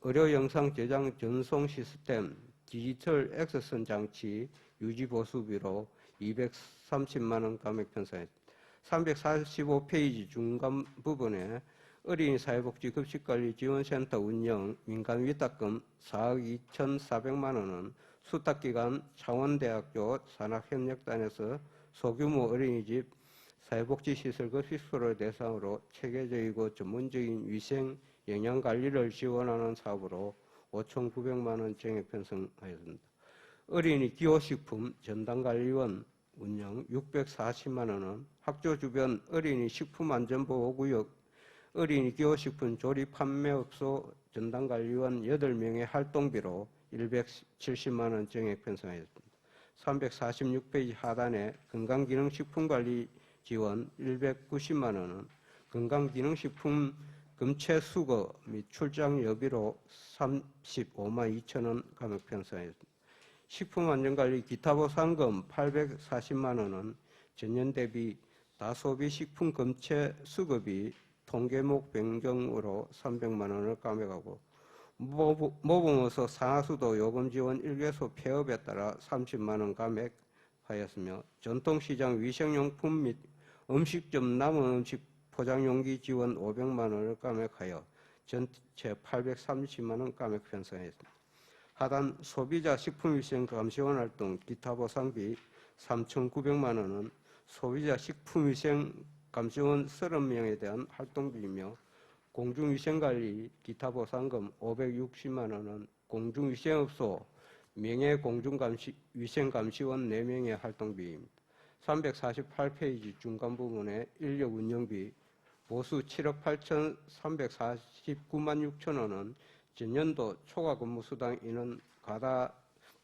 의료 영상 저장 전송 시스템 디지털 액세선 장치 유지 보수비로 230만 원 감액 편성했습니다. 345페이지 중간 부분에 어린이 사회복지 급식관리 지원센터 운영 민간 위탁금 4억 2,400만 원은 수탁기관 창원대학교 산학협력단에서 소규모 어린이집 사회복지시설급식소를 대상으로 체계적이고 전문적인 위생 영양관리를 지원하는 사업으로 5,900만 원 정액 편성하였습니다. 어린이 기호식품 전담관리원 운영 640만 원은 학교 주변 어린이 식품안전보호구역 어린이 기호식품 조리 판매업소 전담관리원 8명의 활동비로 170만 원 정액 편성하였습니다. 346페이지 하단에 건강기능식품관리 지원 190만 원은 건강기능식품 금체 수거 및 출장 여비로 35만 2천 원 감액 편성하였습니다. 식품안전관리 기타 보상금 840만 원은 전년 대비 다소비 식품 금체 수급이 통계목 변경으로 300만 원을 감액하고 모범어서 상하수도 요금 지원 1개소 폐업에 따라 30만 원 감액하였으며 전통시장 위생용품 및 음식점 남은 음식 포장용기 지원 500만 원을 감액하여 전체 830만 원 감액 편성했습니다. 하단 소비자 식품위생 감시원 활동 기타 보상비 3,900만 원은 소비자 식품위생 감시원 30명에 대한 활동비이며 공중위생관리 기타 보상금 560만 원은 공중위생업소 명예공중위생감시원 4명의 활동비입니다. 348페이지 중간 부분에 인력 운영비 보수 7억 8,349만 6천 원은 전년도 초과 근무 수당 인원 과다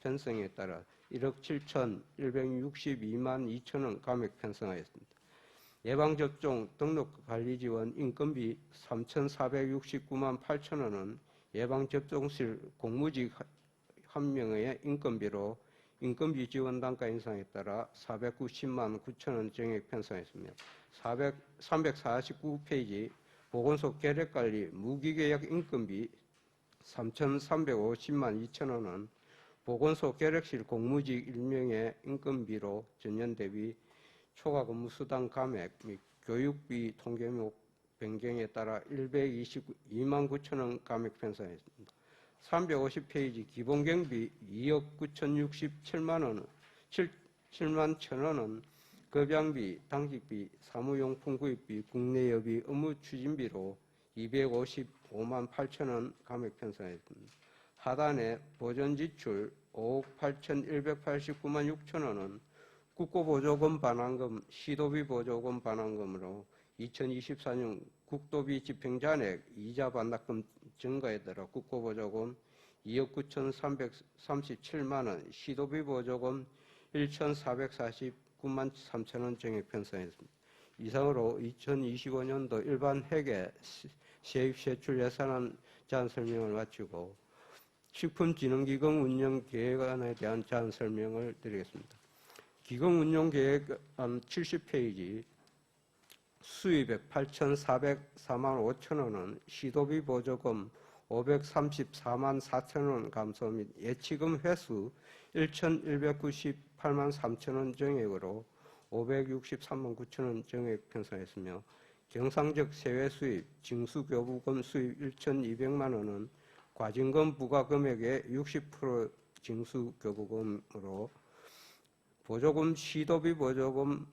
편성에 따라 1억 7,162만 2천 원 감액 편성하였습니다. 예방접종 등록관리 지원 인건비 3,469만 8천 원은 예방접종실 공무직 1명의 인건비로 인건비 지원 단가 인상에 따라 490만 9천 원 정액 편성했으며 349페이지 보건소 계획관리 무기계약 인건비 3,350만 2천 원은 보건소 계획실 공무직 1명의 인건비로 전년 대비 초과 근무 수당 감액 및 교육비 통계목 변경에 따라 122만 9천 원 감액 편성했습니다. 350페이지 기본경비 2억 9,067만 원, 7만 1천 원은 급양비, 당직비, 사무용품 구입비, 국내여비, 업무 추진비로 255만 8천 원 감액 편성했습니다. 하단에 보전지출 5억 8,189만 6천 원은 국고보조금 반환금, 시도비 보조금 반환금으로 2024년 국도비 집행잔액 이자 반납금 증가에 따라 국고보조금 2억 9,337만 원, 시도비 보조금 1,449만 3천 원 정액 편성했습니다. 이상으로 2025년도 일반 회계 세입 세출 예산안 제안 설명을 마치고 식품진흥기금 운영 계획안에 대한 제안 설명을 드리겠습니다. 기금 운용 계획안 70페이지 수입액 8,404만 5천 원은 시도비 보조금 534만 4천 원 감소 및 예치금 회수 1,198만 3천 원 정액으로 563만 9천 원 정액 편성했으며 경상적 세외 수입, 징수교부금 수입 1,200만 원은 과징금 부과금액의 60% 징수교부금으로 보조금 시도비 보조금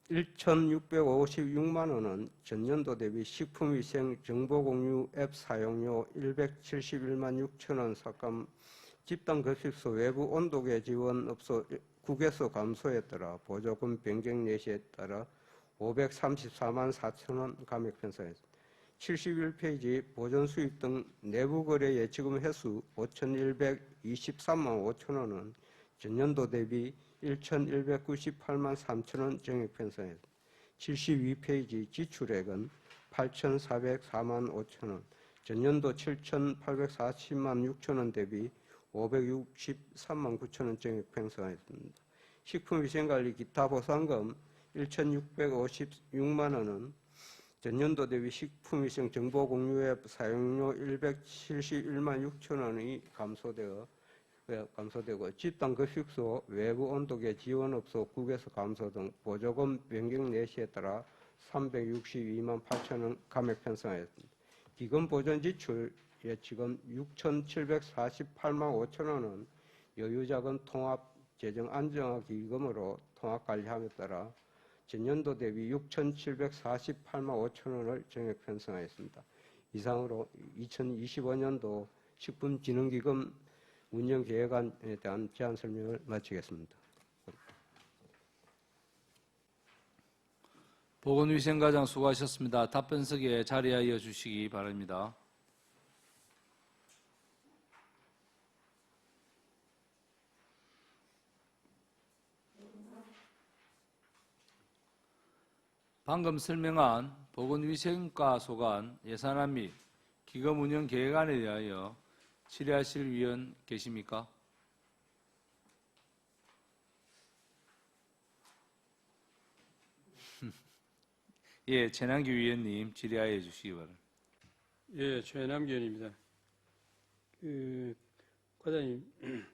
1,656만 원은 전년도 대비 식품위생 정보공유 앱 사용료 171만 6천 원 삭감, 집단급식소 외부 온도계 지원업소 국에서 감소에 따라 보조금 변경 예시에 따라 534만 4천 원 감액 편성했습니다. 71페이지 보전수입 등 내부거래 예치금 회수 5,123만 5천 원은 전년도 대비 1,198만 3천 원 정액 편성했습니다. 72페이지 지출액은 8,404만 5천 원, 전년도 7,840만 6천 원 대비 563만 9천 원 정액 편성했습니다. 식품위생관리 기타 보상금 1,656만 원은 전년도 대비 식품위생 정보공유앱 사용료 171만 6천 원이 감소되고 집단급식소 외부 온도계 지원업소 국에서 감소 등 보조금 변경 내시에 따라 362만 8천 원 감액 편성하였습니다. 기금 보전 지출 예치금 6,748만 5천 원은 여유자금 통합 재정 안정화 기금으로 통합 관리함에 따라 전년도 대비 6,748만 5천 원을 정액 편성하였습니다. 이상으로 2025년도 식품진흥기금 운영계획안에 대한 제안 설명을 마치겠습니다. 보건위생과장 수고하셨습니다. 답변석에 자리하여 주시기 바랍니다. 방금 설명한 보건위생과 소관 예산안 및 기금 운영 계획안에 대하여 질의하실 위원 계십니까? 예, 최남기 위원님 질의하여 주시기 바랍니다. 예, 최남기 의원입니다. 과장님,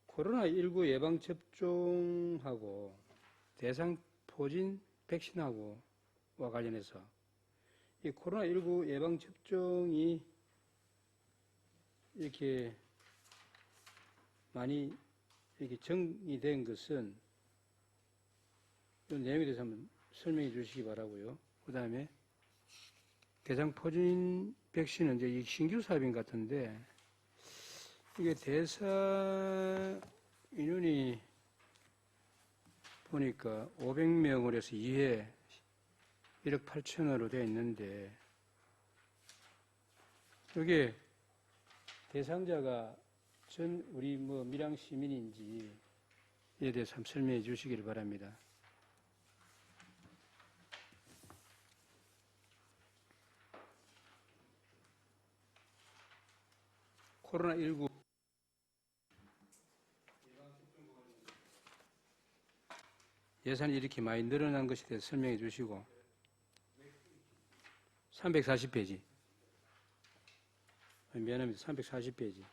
코로나19 예방접종하고 대상 포진 백신하고와 관련해서 이 코로나19 예방접종이 이렇게 많이 이렇게 정의된 것은 이 내용에 대해서 한번 설명해 주시기 바라고요. 그 다음에 대상 포진 백신은 이제 이 신규 사업인 것 같은데 이게 대상 인원이 보니까 500명을 해서 2회 1억 8천으로 되어 있는데 이게 대상자가 전 우리 밀양 시민인지에 대해서 한번 설명해 주시기를 바랍니다. 코로나19 예산이 이렇게 많이 늘어난 것에 대해서 설명해 주시고 340페이지 미안합니다. 340페이지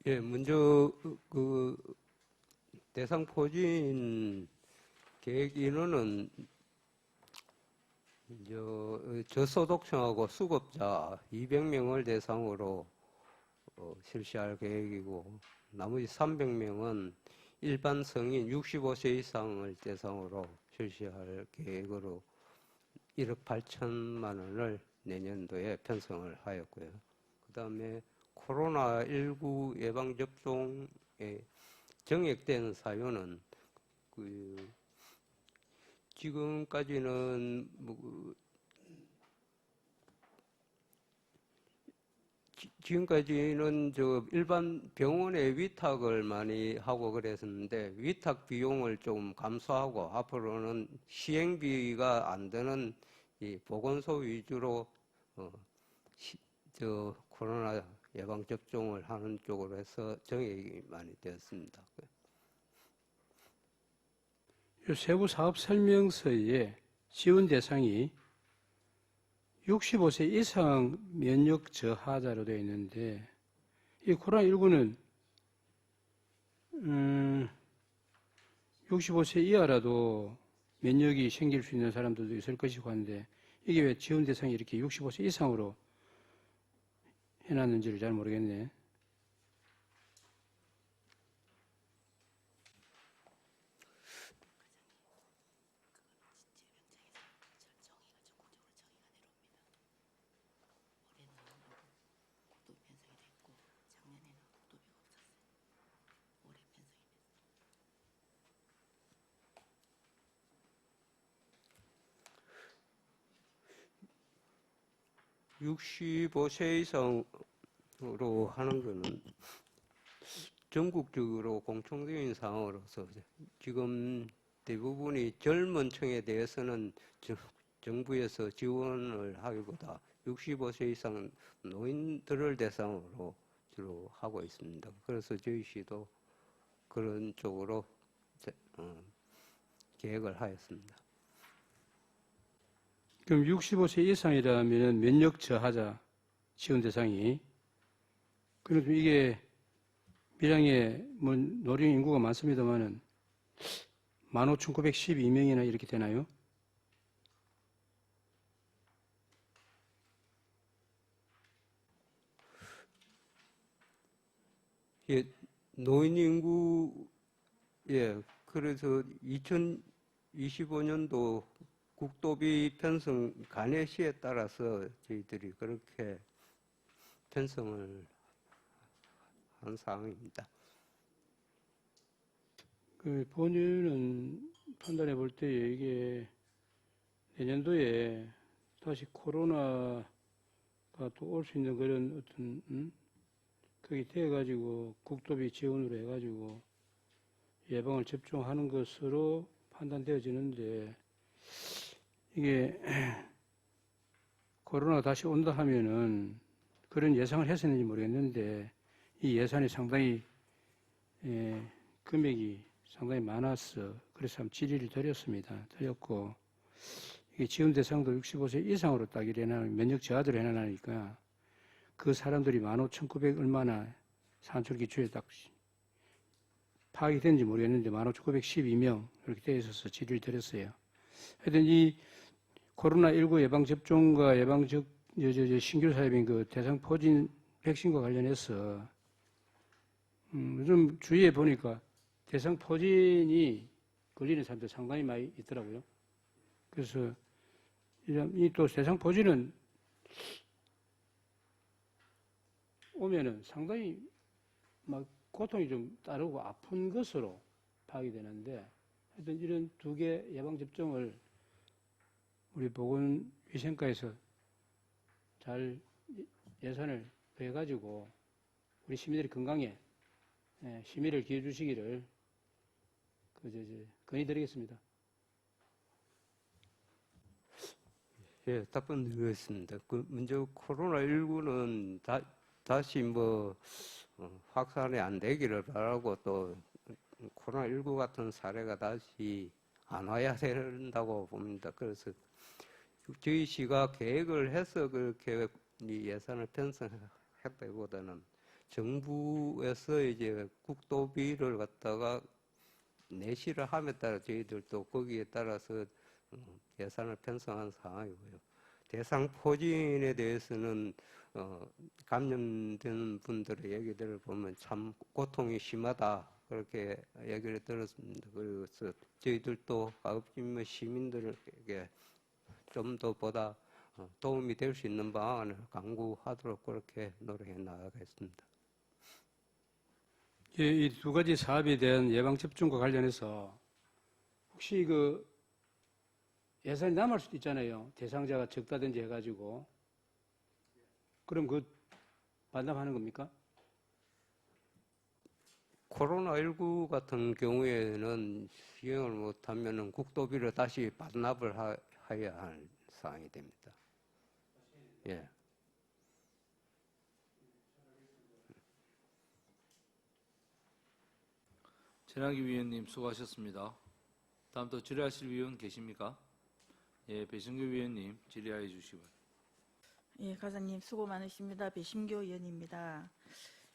예, 먼저 그 대상 포진 계획 인원은 저소득층하고 수급자 200명을 대상으로 실시할 계획이고 나머지 300명은 일반 성인 65세 이상을 대상으로 실시할 계획으로 1억 8천만 원을 내년도에 편성을 하였고요. 그 다음에 코로나19 예방접종에 정액된 사유는 지금까지는 지금까지는 일반 병원에 위탁을 많이 하고 그랬었는데 위탁 비용을 좀 감소하고 앞으로는 시행비가 안 드는 이 보건소 위주로 코로나 예방 접종을 하는 쪽으로 해서 정액이 많이 되었습니다. 세부 사업 설명서에 지원 대상이 65세 이상 면역 저하자로 되어 있는데 이 코로나19는 65세 이하라도 면역이 생길 수 있는 사람들도 있을 것이고 한데 이게 왜 지원 대상이 이렇게 65세 이상으로 해놨는지를 잘 모르겠네. 네. 65세 이상으로 하는 것은 전국적으로 공통적인 상황으로서 지금 대부분이 젊은 층에 대해서는 정부에서 지원을 하기보다 65세 이상 노인들을 대상으로 주로 하고 있습니다. 그래서 저희 시도 그런 쪽으로 계획을 하였습니다. 그럼 65세 이상이라면 면역 저하자 지원 대상이 그럼 이게 밀양에 노령 인구가 많습니다만은 15,912명이나 이렇게 되나요? 예, 노인 인구, 예, 그래서 2025년도 국도비 편성 간해시에 따라서 저희들이 그렇게 편성을 한 상황입니다. 그 본인은 판단해 볼 때 이게 내년도에 다시 코로나가 또 올 수 있는 그런 어떤 그게 돼가지고 국도비 지원으로 해가지고 예방을 접종하는 것으로 판단되어지는데 이게 코로나가 다시 온다 하면은 그런 예상을 했었는지 모르겠는데 이 예산이 상당히 금액이 상당히 많았어. 그래서 한번 질의를 드렸고 이게 지원 대상도 65세 이상으로 딱 이래나면 면역 저하들을 해놔니까 그 사람들이 15,900 얼마나 산출기초에 딱 파악이 됐는지 모르겠는데 15,912명 이렇게 되어 있어서 질의를 드렸어요. 하여튼 이 코로나19 예방접종과 신규 사입인 그 대상 포진 백신과 관련해서 좀 주위에 보니까 대상 포진이 걸리는 사람들 상당히 많이 있더라고요. 그래서 이 또 대상 포진은 오면은 상당히 막 고통이 좀 따르고 아픈 것으로 파악이 되는데 하여튼 이런 두 개 예방접종을 우리 보건위생과에서 잘 예산을 해가지고 우리 시민들이 건강에 심의를 기해 주시기를 건의드리겠습니다. 예, 답변 드리겠습니다. 먼저 코로나19는 다시 확산이 안 되기를 바라고 또 코로나19 같은 사례가 다시 안 와야 된다고 봅니다. 그래서 저희 시가 계획을 해서 그렇게 이 예산을 편성했다기보다는 정부에서 이제 국도비를 갖다가 내시를 함에 따라 저희들도 거기에 따라서 예산을 편성한 상황이고요. 대상 포진에 대해서는 감염된 분들의 얘기들을 보면 참 고통이 심하다 그렇게 얘기를 들었습니다. 그래서 저희들도 가급적이면 시민들에게 좀 더 보다 도움이 될 수 있는 방안을 강구하도록 그렇게 노력해 나가겠습니다. 예, 이 두 가지 사업에 대한 예방접종과 관련해서 혹시 그 예산이 남을 수도 있잖아요. 대상자가 적다든지 해가지고. 그럼 그 반납하는 겁니까? 코로나19 같은 경우에는 시행을 못하면 국도비를 다시 반납을 해야 할 사항이 됩니다. 예. 전하기 위원님 수고하셨습니다. 다음 또 질의하실 위원 계십니까? 예, 배신규 위원님 질의하여 주시기 바랍니다. 예, 과장님 수고 많으십니다. 배심교 의원입니다.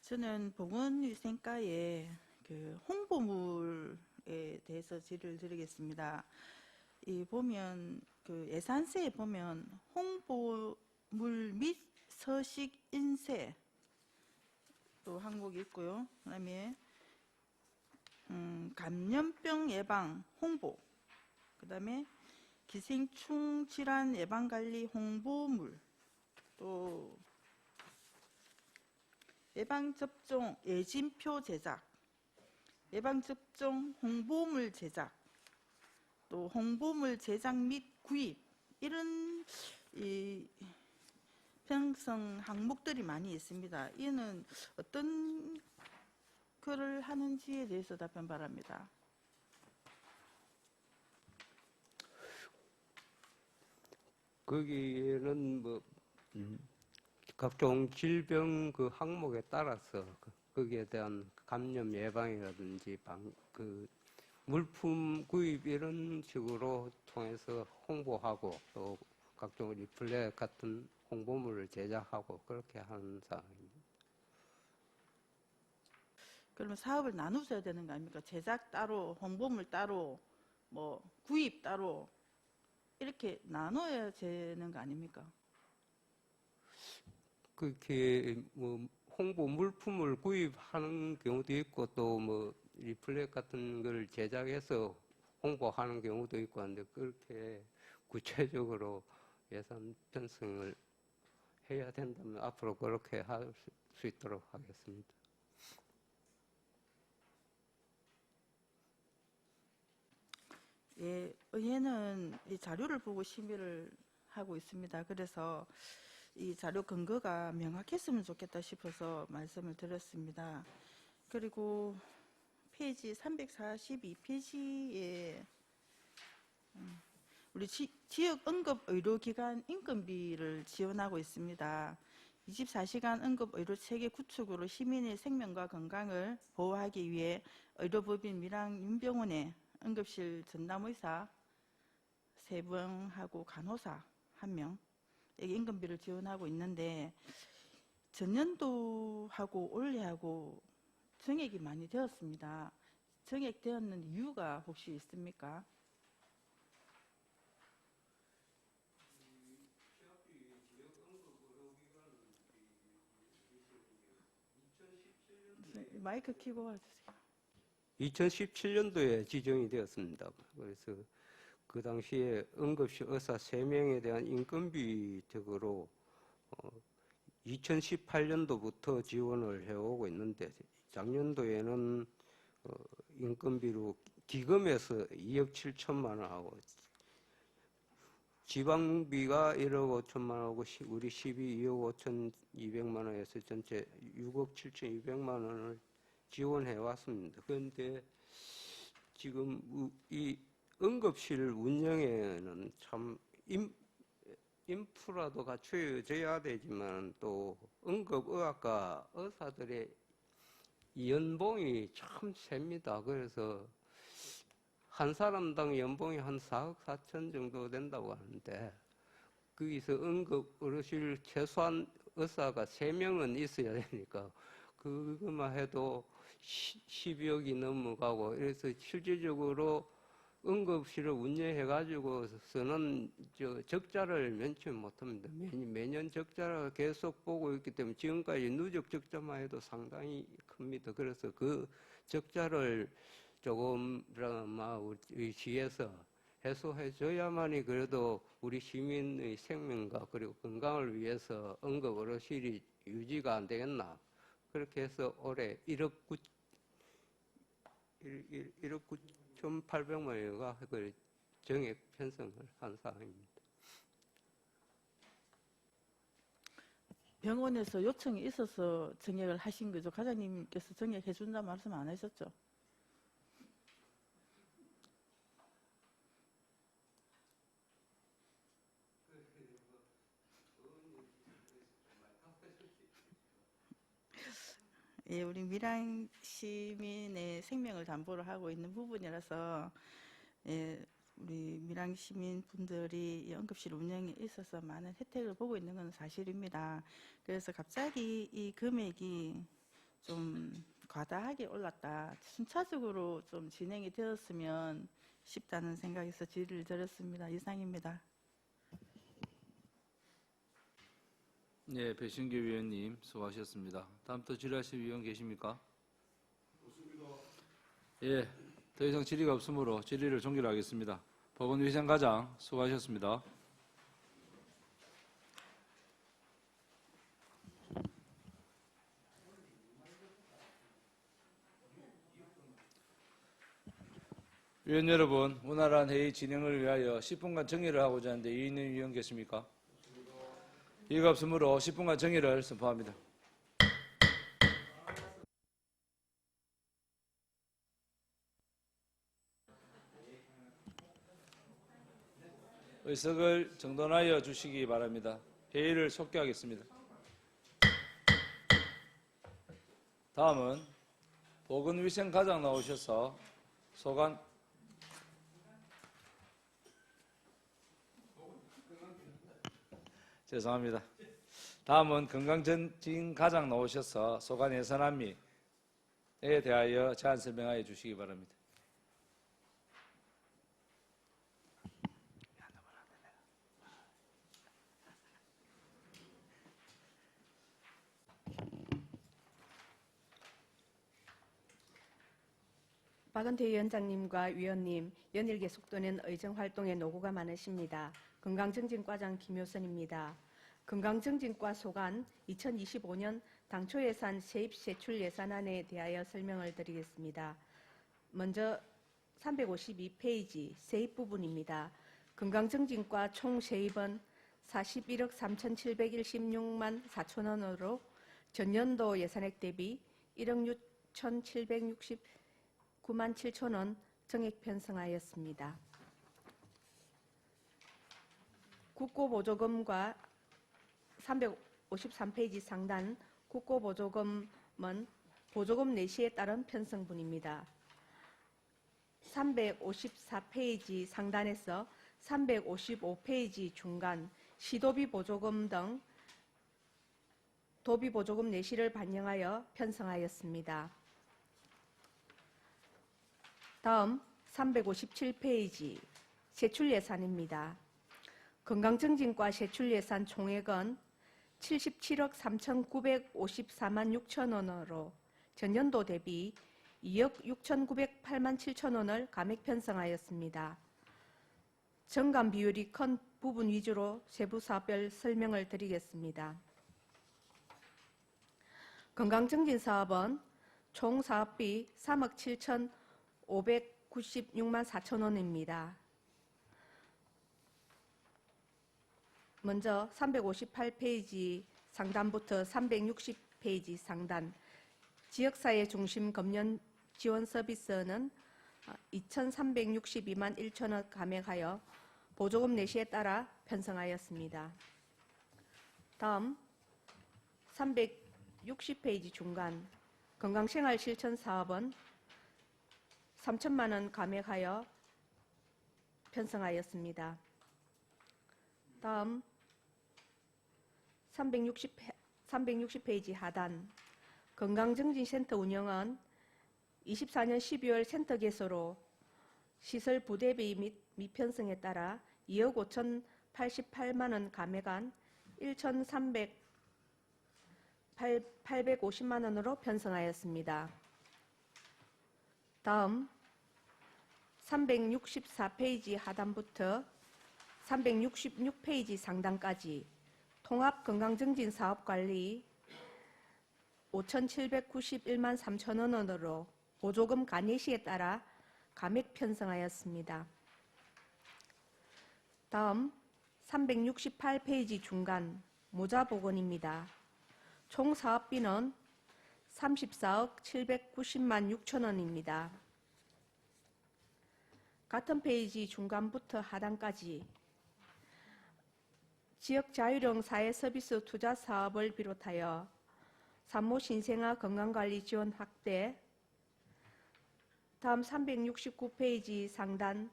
저는 보건위생과의 그 홍보물에 대해서 질의를 드리겠습니다. 이 보면 그 예산서에 보면 홍보물 및 서식 인쇄 또 항목이 있고요. 그다음에 감염병 예방 홍보, 그다음에 기생충 질환 예방 관리 홍보물, 또 예방접종 예진표 제작, 예방접종 홍보물 제작, 또 홍보물 제작 및 구입, 이런 이 편성 항목들이 많이 있습니다. 이는 어떤 글을 하는지에 대해서 답변 바랍니다. 거기에는 각종 질병 그 항목에 따라서 거기에 대한 감염 예방이라든지 그 물품 구입 이런 식으로 통해서 홍보하고 또 각종 리플렛 같은 홍보물을 제작하고 그렇게 하는 상황입니다. 그러면 사업을 나누셔야 되는 거 아닙니까? 제작 따로, 홍보물 따로, 뭐 구입 따로 이렇게 나눠야 되는 거 아닙니까? 그렇게 뭐 홍보 물품을 구입하는 경우도 있고 또 뭐 리플렛 같은 걸 제작해서 홍보하는 경우도 있고 한데 그렇게 구체적으로 예산 편성을 해야 된다면 앞으로 그렇게 할 수 있도록 하겠습니다. 예, 의회는 이 자료를 보고 심의를 하고 있습니다. 그래서 이 자료 근거가 명확했으면 좋겠다 싶어서 말씀을 드렸습니다. 그리고 페이지 342페이지에 우리 지역 응급 의료기관 인건비를 지원하고 있습니다. 24시간 응급 의료 체계 구축으로 시민의 생명과 건강을 보호하기 위해 의료법인 밀양윤병원에 응급실 전담의사 3명하고 간호사 1명 에게 인건비를 지원하고 있는데 전년도하고 올해하고 증액이 많이 되었습니다. 증액되었는 이유가 혹시 있습니까? 마이크 켜고 와주세요. 2017년도에 지정이 되었습니다. 그래서 그 당시에 응급실 의사 3명에 대한 인건비적으로 2018년도부터 지원을 해오고 있는데 작년도에는 인건비로 기금에서 2억 7천만 원하고 지방비가 1억 5천만 원하고 우리 12억 5천 2백만 원에서 전체 6억 7천 2백만 원을 지원해 왔습니다. 그런데 지금 이 응급실 운영에는 참 인프라도 갖춰져야 되지만 또 응급의학과 의사들의 연봉이 참 셉니다. 그래서 한 사람당 연봉이 한 4억 4천 정도 된다고 하는데 거기서 응급의료실 최소한 의사가 3명은 있어야 되니까 그것만 해도 12억이 넘어가고 그래서 실질적으로 응급실을 운영해가지고서는 적자를 면치 못합니다. 매년 적자를 계속 보고 있기 때문에 지금까지 누적 적자만 해도 상당히 큽니다. 그래서 그 적자를 조금이나마 우리 시에서 해소해줘야만이 그래도 우리 시민의 생명과 그리고 건강을 위해서 응급의료실이 유지가 안 되겠나. 그렇게 해서 올해 1억 9,800만 원가 정액 편성을 한 사항입니다. 병원에서 요청이 있어서 정액을 하신 거죠. 과장님께서 정액해 준다 말씀 안 하셨죠? 예, 우리 밀양 시민의 생명을 담보로 하고 있는 부분이라서 예, 우리 밀양 시민 분들이 이 응급실 운영에 있어서 많은 혜택을 보고 있는 건 사실입니다. 그래서 갑자기 이 금액이 좀 과다하게 올랐다. 순차적으로 좀 진행이 되었으면 싶다는 생각에서 질의를 드렸습니다. 이상입니다. 네, 배신규 위원님 수고하셨습니다. 다음 또 질의하실 위원 계십니까? 없습니다. 예, 더 이상 질의가 없으므로 질의를 종결하겠습니다. 보건위생과장 수고하셨습니다. 위원 여러분, 원활한 회의 진행을 위하여 10분간 정의를 하고자 하는데 이의 있는 위원 계십니까? 이의가 없으므로 10분간 정의를 선포합니다. 의석을 정돈하여 주시기 바랍니다. 회의를 속개하겠습니다. 다음은 보건위생과장 나오셔서 소관 죄송합니다. 다음은 건강증진과장 나오셔서 소관 예산안미에 대하여 제안 설명하여 주시기 바랍니다. 박은태 위원장님과 위원님, 연일 계속되는 의정활동에 노고가 많으십니다. 건강증진과장 김효선입니다. 건강증진과 소관 2025년 당초 예산 세입 세출 예산안에 대하여 설명을 드리겠습니다. 먼저 352페이지 세입 부분입니다. 건강증진과 총 세입은 41억 3,716만 4천 원으로 전년도 예산액 대비 1억 6,769만 7천 원 정액 편성하였습니다. 국고보조금과 353페이지 상단 국고보조금은 보조금 내시에 따른 편성분입니다. 354페이지 상단에서 355페이지 중간 시도비 보조금 등 도비 보조금 내시를 반영하여 편성하였습니다. 다음 357페이지 세출 예산입니다. 건강증진과 세출 예산 총액은 77억 3,954만 6천 원으로 전년도 대비 2억 6,908만 7천 원을 감액 편성하였습니다. 정감 비율이 큰 부분 위주로 세부 사업별 설명을 드리겠습니다. 건강증진 사업은 총 사업비 3억 7,596만 4천 원입니다. 먼저 358페이지 상단부터 360페이지 상단 지역사회 중심 검연 지원 서비스는 2,362만 1천 원 감액하여 보조금 내시에 따라 편성하였습니다. 다음 360페이지 중간 건강생활 실천 사업은 3천만 원 감액하여 편성하였습니다. 다음 360페이지 하단 건강증진센터 운영은 24년 12월 센터 개소로 시설 부대비 및 미편성에 따라 2억 5,088만 원 감액한 1,850만 원으로 편성하였습니다. 다음 364페이지 하단부터 366페이지 상단까지 통합건강증진 사업관리 5,791만 3천 원으로 보조금 간예시에 따라 감액 편성하였습니다. 다음 368페이지 중간 모자보건입니다. 총 사업비는 34억 790만 6천 원입니다. 같은 페이지 중간부터 하단까지 지역 자율형 사회 서비스 투자 사업을 비롯하여 산모 신생아 건강관리 지원 확대, 다음 369페이지 상단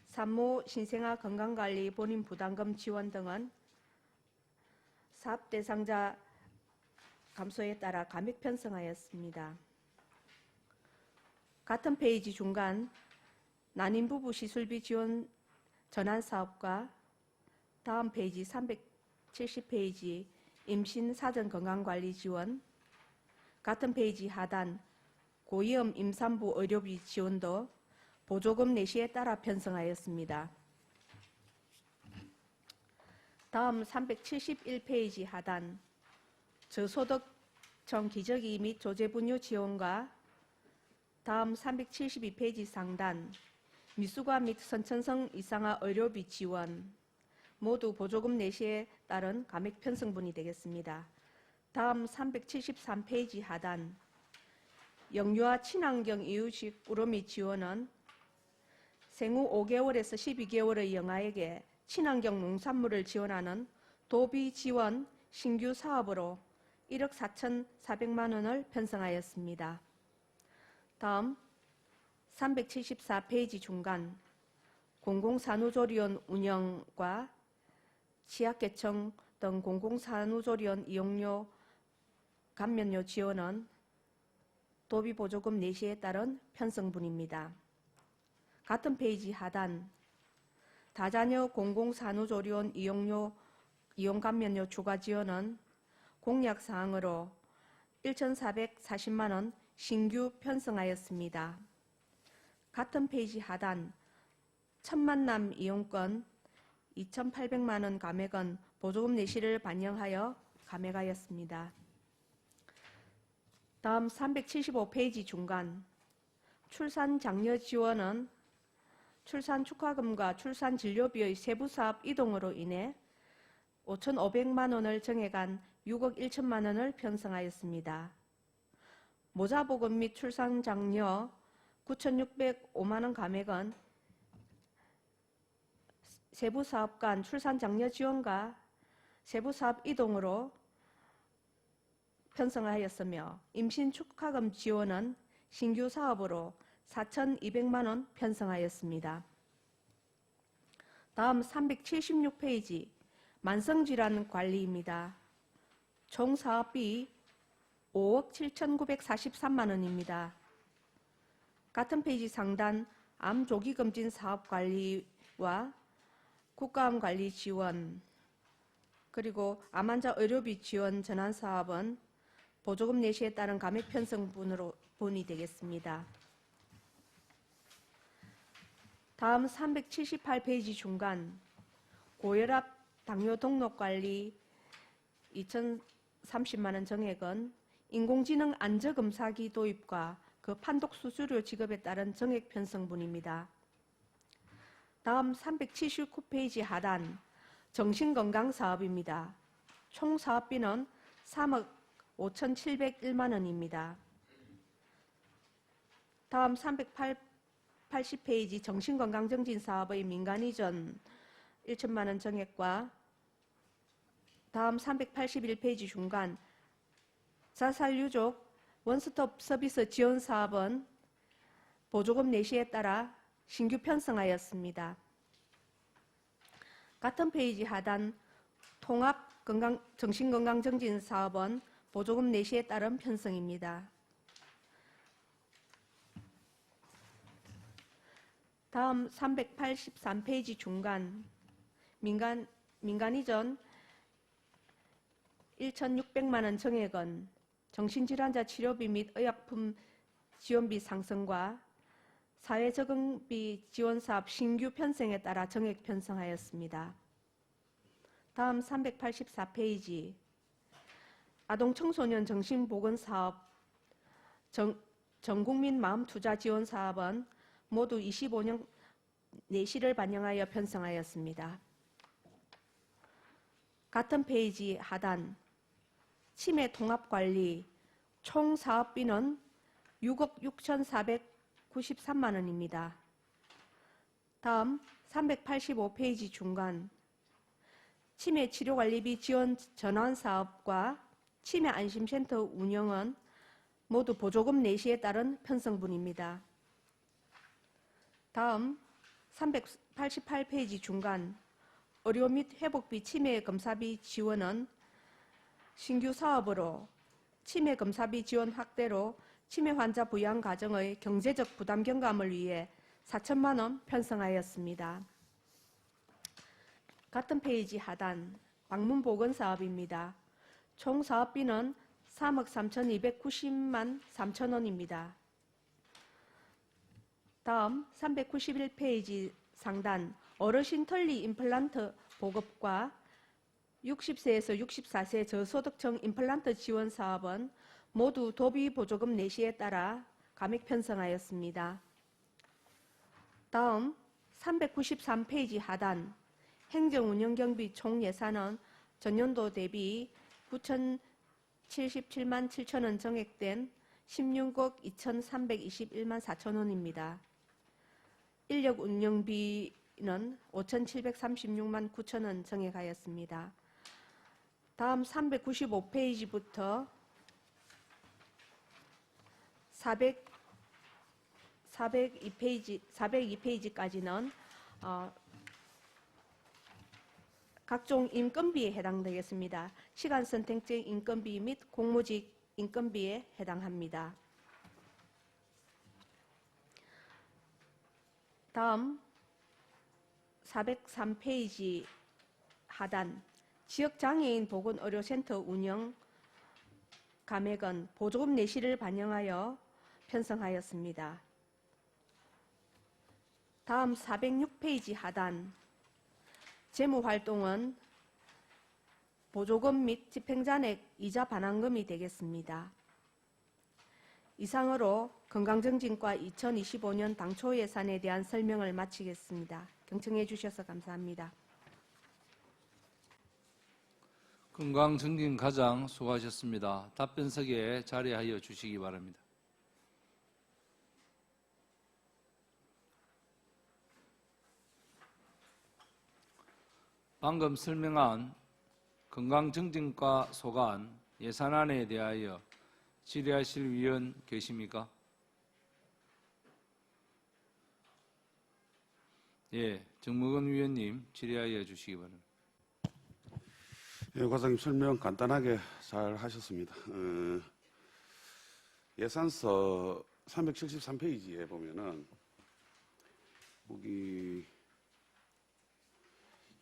산모 신생아 건강관리 본인 부담금 지원 등은 사업 대상자 감소에 따라 감액 편성하였습니다. 같은 페이지 중간 난임 부부 시술비 지원 전환 사업과 다음 페이지 370페이지 임신 사전 건강관리 지원, 같은 페이지 하단 고위험 임산부 의료비 지원도 보조금 내시에 따라 편성하였습니다. 다음 371페이지 하단 저소득층 기저귀 및 조제분유 지원과 다음 372페이지 상단 미숙아 및 선천성 이상아 의료비 지원 모두 보조금 내시에 따른 감액 편성분이 되겠습니다. 다음 373페이지 하단 영유아 친환경 이유식 꾸러미 지원은 생후 5개월에서 12개월의 영아에게 친환경 농산물을 지원하는 도비 지원 신규 사업으로 1억 4,400만 원을 편성하였습니다. 다음 374페이지 중간 공공산후조리원 운영과 취약계층 등 공공산후조리원 이용료 감면료 지원은 도비보조금 내시에 따른 편성분입니다. 같은 페이지 하단 다자녀 공공산후조리원 이용 감면료 추가 지원은 공약사항으로 1,440만 원 신규 편성하였습니다. 같은 페이지 하단 천만남 이용권 2,800만 원 감액은 보조금 내시를 반영하여 감액하였습니다. 다음 375페이지 중간 출산 장려 지원은 출산 축하금과 출산 진료비의 세부 사업 이동으로 인해 5,500만 원을 정액한 6억 1천만 원을 편성하였습니다. 모자보건 및 출산 장려 9,605만 원 감액은 세부 사업 간 출산 장려 지원과 세부 사업 이동으로 편성하였으며 임신 축하금 지원은 신규 사업으로 4,200만 원 편성하였습니다. 다음 376페이지 만성질환 관리입니다. 총 사업비 5억 7,943만 원입니다. 같은 페이지 상단 암 조기 검진 사업 관리와 국가암 관리 지원 그리고 암 환자 의료비 지원 전환 사업은 보조금 내시에 따른 감액 편성분으로 분이 되겠습니다. 다음 378페이지 중간 고혈압 당뇨 등록 관리 2,030만 원 정액은 인공지능 안저검사기 도입과 그 판독 수수료 지급에 따른 정액 편성분입니다. 다음 379페이지 하단 정신건강 사업입니다. 총 사업비는 3억 5,701만 원입니다. 다음 380페이지 정신건강정진 사업의 민간이전 1천만 원 정액과 다음 381페이지 중간 자살유족 원스톱 서비스 지원 사업은 보조금 내시에 따라 신규 편성하였습니다. 같은 페이지 하단 통합 정신건강정진 사업은 보조금 내시에 따른 편성입니다. 다음 383페이지 중간 민간이전 1,600만 원 정액은 정신질환자 치료비 및 의약품 지원비 상승과 사회적응비 지원사업 신규 편성에 따라 정액 편성하였습니다. 다음 384페이지 아동청소년 정신보건사업 전국민 마음투자 지원 사업은 모두 25년 내시를 반영하여 편성하였습니다. 같은 페이지 하단 치매 통합관리 총 사업비는 6억 6,493만 원입니다. 다음 385페이지 중간 치매 치료관리비 지원 전환 사업과 치매 안심센터 운영은 모두 보조금 내시에 따른 편성분입니다. 다음 388페이지 중간 의료 및 회복비 치매 검사비 지원은 신규 사업으로 치매 검사비 지원 확대로 치매 환자 부양 가정의 경제적 부담 경감을 위해 4천만 원 편성하였습니다. 같은 페이지 하단 방문 보건 사업입니다. 총 사업비는 3억 3,290만 3천 원입니다. 다음 391페이지 상단 어르신 털리 임플란트 보급과 60세에서 64세 저소득층 임플란트 지원 사업은 모두 도비 보조금 내시에 따라 감액 편성하였습니다. 다음 393페이지 하단 행정운영경비 총 예산은 전년도 대비 9,077만 7천 원 정액된 16억 2,321만 4천 원입니다. 인력 운영비는 5,736만 9천 원 정액하였습니다. 다음 395페이지부터 402페이지까지는 각종 인건비에 해당되겠습니다. 시간 선택제 인건비 및 공무직 인건비에 해당합니다. 다음 403페이지 하단 지역장애인 보건의료센터 운영 감액은 보조금 내시를 반영하여 편성하였습니다. 다음 406페이지 하단 재무활동은 보조금 및 집행잔액 이자 반환금이 되겠습니다. 이상으로 건강증진과 2025년 당초 예산에 대한 설명을 마치겠습니다. 경청해 주셔서 감사합니다. 건강증진과장 수고하셨습니다. 답변석에 자리하여 주시기 바랍니다. 방금 설명한 건강증진과 소관 예산안에 대하여 질의하실 위원 계십니까? 예, 정무근 위원님 질의하여 주시기 바랍니다. 예, 과장님 설명 간단하게 잘 하셨습니다. 예산서 373페이지에 보면은 여기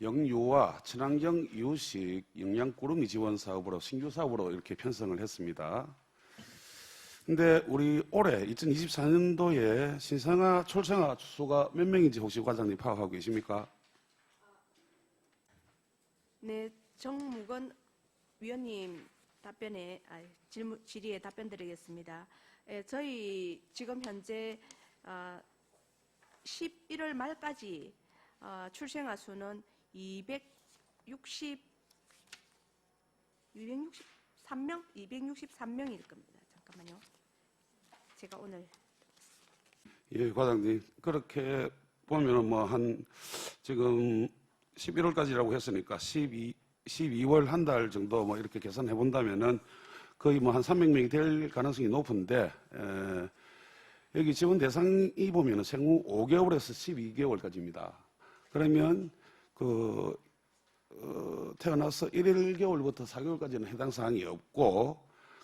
영유아 친환경 이유식 영양꾸러미 지원 사업으로 신규 사업으로 이렇게 편성을 했습니다. 근데 우리 올해 2024년도에 신생아 출생아 수가 몇 명인지 혹시 과장님 파악하고 계십니까? 네, 정무건 위원님 질의에 답변 드리겠습니다. 저희 지금 현재 11월 말까지 출생아 수는 263명일 겁니다. 잠깐만요. 제가 오늘 예, 과장님. 그렇게 보면은 지금 11월까지라고 했으니까 12월 한 달 정도 이렇게 계산해 본다면은 거의 한 300명이 될 가능성이 높은데, 여기 지원 대상이 보면은 생후 5개월에서 12개월까지입니다. 그러면 태어나서 1개월부터 4개월까지는 해당 사항이 없고,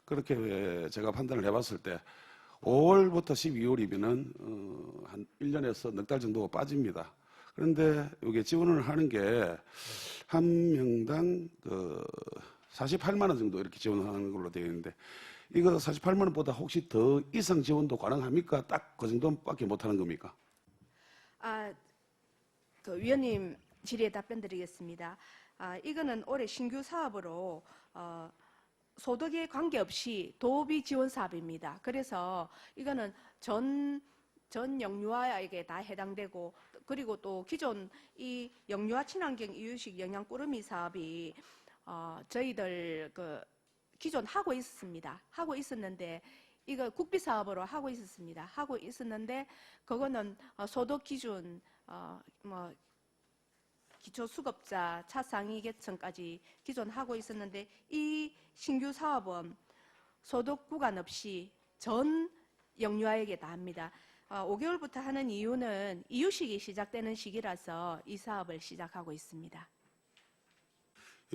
그렇게 제가 판단을 해봤을 때 5월부터 12월이면은 한 1년에서 넉 달 정도가 빠집니다. 그런데 이게 지원을 하는 게 한 명당 48만 원 정도 이렇게 지원하는 걸로 되어 있는데, 이거 48만 원보다 혹시 더 이상 지원도 가능합니까? 딱 그 정도밖에 못 하는 겁니까? 위원님 질의에 답변 드리겠습니다. 이거는 올해 신규 사업으로 소득에 관계없이 도비 지원 사업입니다. 그래서 이거는 전 영유아에게 다 해당되고, 그리고 또 기존 이 영유아 친환경 이유식 영양꾸러미 사업이 저희들 기존 하고 있었는데 이거 국비 사업으로 하고 있었는데 그거는 소득 기준 기초수급자 차상위 계층까지 기존 하고 있었는데, 이 신규 사업은 소득 구간 없이 전 영유아에게 다 합니다. 5개월부터 하는 이유는 이유식이 시작되는 시기라서 이 사업을 시작하고 있습니다.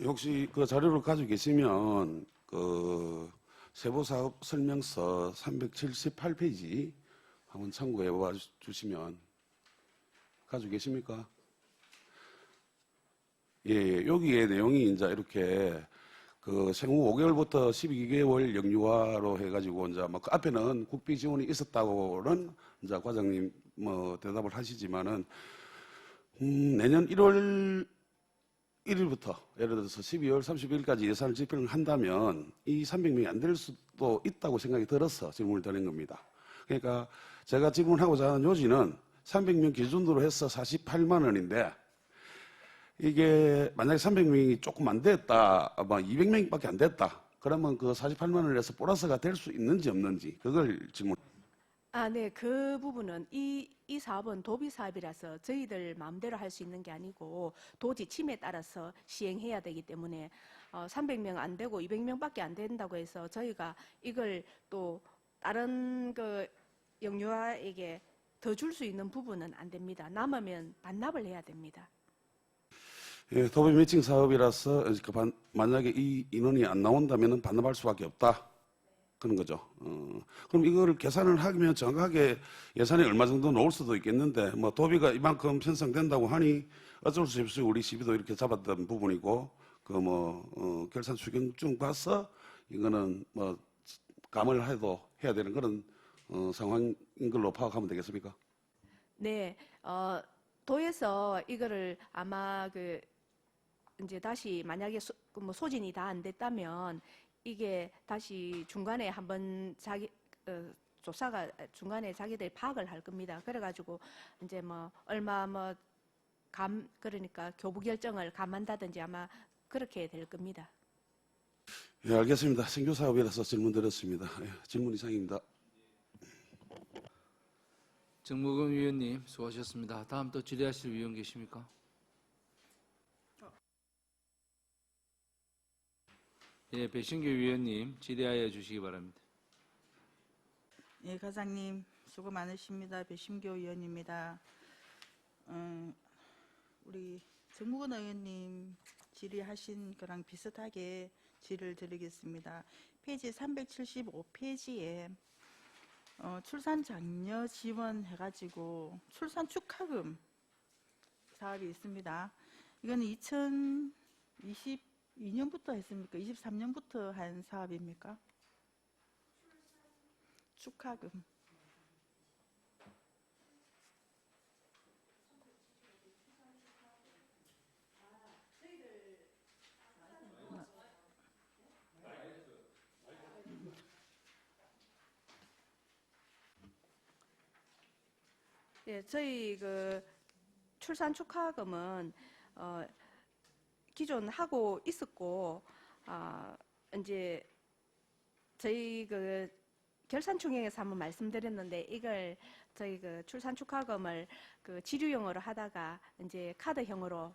혹시 그 자료를 가지고 계시면 세부사업 설명서 378페이지 한번 참고해 봐 주시면, 가지고 계십니까? 예, 여기에 내용이 이제 이렇게 생후 5개월부터 12개월 영유아로 해가지고 이제 그 앞에는 국비 지원이 있었다고는 이제 과장님 대답을 하시지만은 내년 1월 1일부터 예를 들어서 12월 30일까지 예산을 집행을 한다면 이 300명이 안 될 수도 있다고 생각이 들어서 질문을 드린 겁니다. 그러니까 제가 질문하고자 하는 요지는 300명 기준으로 해서 48만 원인데, 이게 만약에 300명이 조금 안 됐다, 200명밖에 안 됐다, 그러면 그 48만 원을 해서 보너스가 될 수 있는지 없는지 그걸 질문. 네, 그 부분은 이 사업은 도비 사업이라서 저희들 마음대로 할 수 있는 게 아니고 도지 침에 따라서 시행해야 되기 때문에 300명 안 되고 200명밖에 안 된다고 해서 저희가 이걸 또 다른 영유아에게 더 줄 수 있는 부분은 안 됩니다. 남으면 반납을 해야 됩니다. 예, 도비 매칭 사업이라서 만약에 이 인원이 안 나온다면 반납할 수밖에 없다, 그런 거죠. 그럼 이거를 계산을 하면 정확하게 예산이 얼마 정도 나올 수도 있겠는데, 도비가 이만큼 편성된다고 하니 어쩔 수 없이 우리 시비도 이렇게 잡았던 부분이고, 결산 수경증 봐서 이거는 감을 해도 해야 되는 그런 상황인 걸로 파악하면 되겠습니까? 네, 도에서 이거를 아마 이제 다시 만약에 뭐 소진이 다 안 됐다면 이게 다시 중간에 한번 조사가 중간에 자기들이 파악을 할 겁니다. 그래가지고 이제 뭐 얼마 그러니까 교부 결정을 감한다든지 아마 그렇게 될 겁니다. 예, 알겠습니다. 신규 사업이라서 질문 드렸습니다. 예, 질문 이상입니다. 정무근 위원님 수고하셨습니다. 다음 또 질의하실 위원 계십니까? 예, 배신규 위원님 질의하여 주시기 바랍니다. 예, 과장님 수고 많으십니다. 배심교 의원입니다. 우리 정무근 의원님 질의하신 거랑 비슷하게 질의를 드리겠습니다. 페이지 375페이지에 출산 장려 지원 해가지고 출산 축하금 사업이 있습니다. 이거는 2022년부터 했습니까? 23년부터 한 사업입니까? 축하금. 예, 저희 출산 축하금은 기존 하고 있었고 이제 저희 결산총회에서 한번 말씀드렸는데 이걸 저희 출산 축하금을 지류형으로 하다가 이제 카드형으로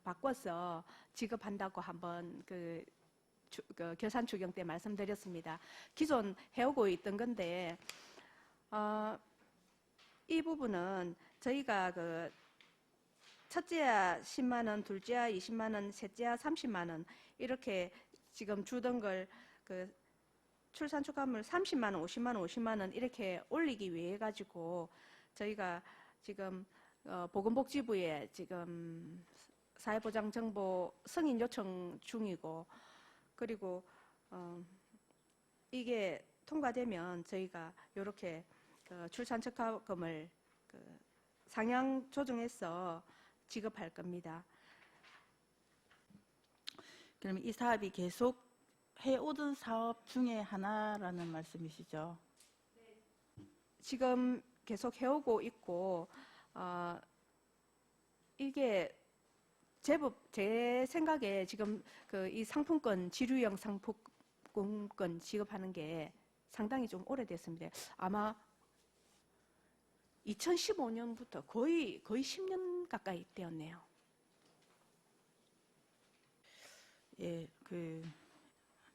바꿔서 지급한다고 한번 결산추경 때 말씀드렸습니다. 기존 해오고 있던 건데 이 부분은 저희가 첫째야 10만 원, 둘째야 20만 원, 셋째야 30만 원 이렇게 지금 주던 걸 출산 축하금을 30만 원, 50만 원, 50만 원 이렇게 올리기 위해 가지고 저희가 지금 보건복지부에 지금 사회보장 정보 승인 요청 중이고 그리고 이게 통과되면 저희가 이렇게 출산 축하금을 상향 조정해서 지급할 겁니다. 그럼 이 사업이 계속 해오던 사업 중에 하나라는 말씀이시죠? 지금 계속 해오고 있고 이게 제법 제 생각에 지금 이 상품권 지류형 상품권 지급하는 게 상당히 좀 오래됐습니다. 아마 2015년부터 거의 10년 가까이 되었네요. 예,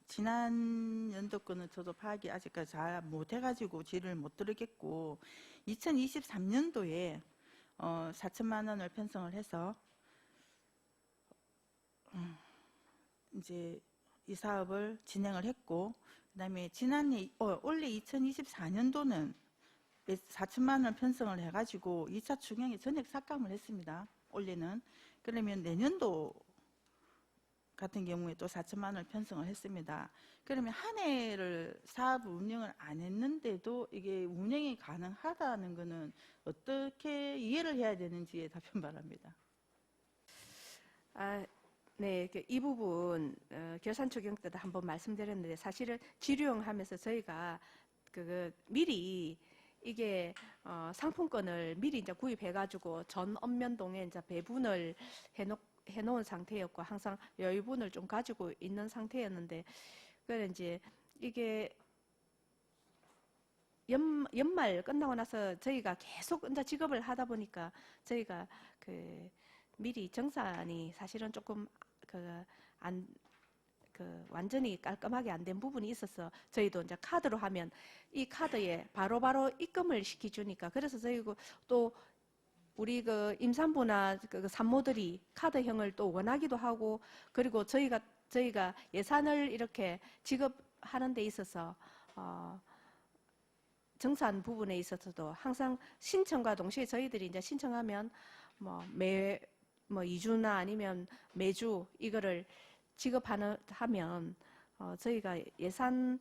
지난 연도 거는 저도 파악이 아직까지 잘 못해가지고 질의를 못 드리겠고 2023년도에 4천만 원을 편성을 해서 이제 이 사업을 진행을 했고 그다음에 지난해 올해 2024년도는 4천만 원을 편성을 해가지고 2차 추경에 전액 삭감을 했습니다. 올해는 그러면 내년도 같은 경우에 또 4천만 원을 편성을 했습니다. 그러면 한 해를 사업 운영을 안 했는데도 이게 운영이 가능하다는 것은 어떻게 이해를 해야 되는지에 답변 바랍니다. 네, 이 부분 결산추경 때도 한번 말씀드렸는데 사실은 지류형 하면서 저희가 미리 이게 상품권을 미리 이제 구입해가지고 전 읍면동에 이제 배분을 해놓은 상태였고 항상 여유분을 좀 가지고 있는 상태였는데 그래 이제 이게 연말 끝나고 나서 저희가 계속 이제 지급을 하다 보니까 저희가 미리 정산이 사실은 조금 완전히 깔끔하게 안 된 부분이 있어서 저희도 이제 카드로 하면 이 카드에 바로바로 입금을 시켜주니까 그래서 저희고 또 우리 임산부나 산모들이 카드형을 또 원하기도 하고 그리고 저희가 예산을 이렇게 지급하는 데 있어서 정산 부분에 있어서도 항상 신청과 동시에 저희들이 이제 신청하면 뭐 2주나 아니면 매주 이거를 지급하면 저희가 예산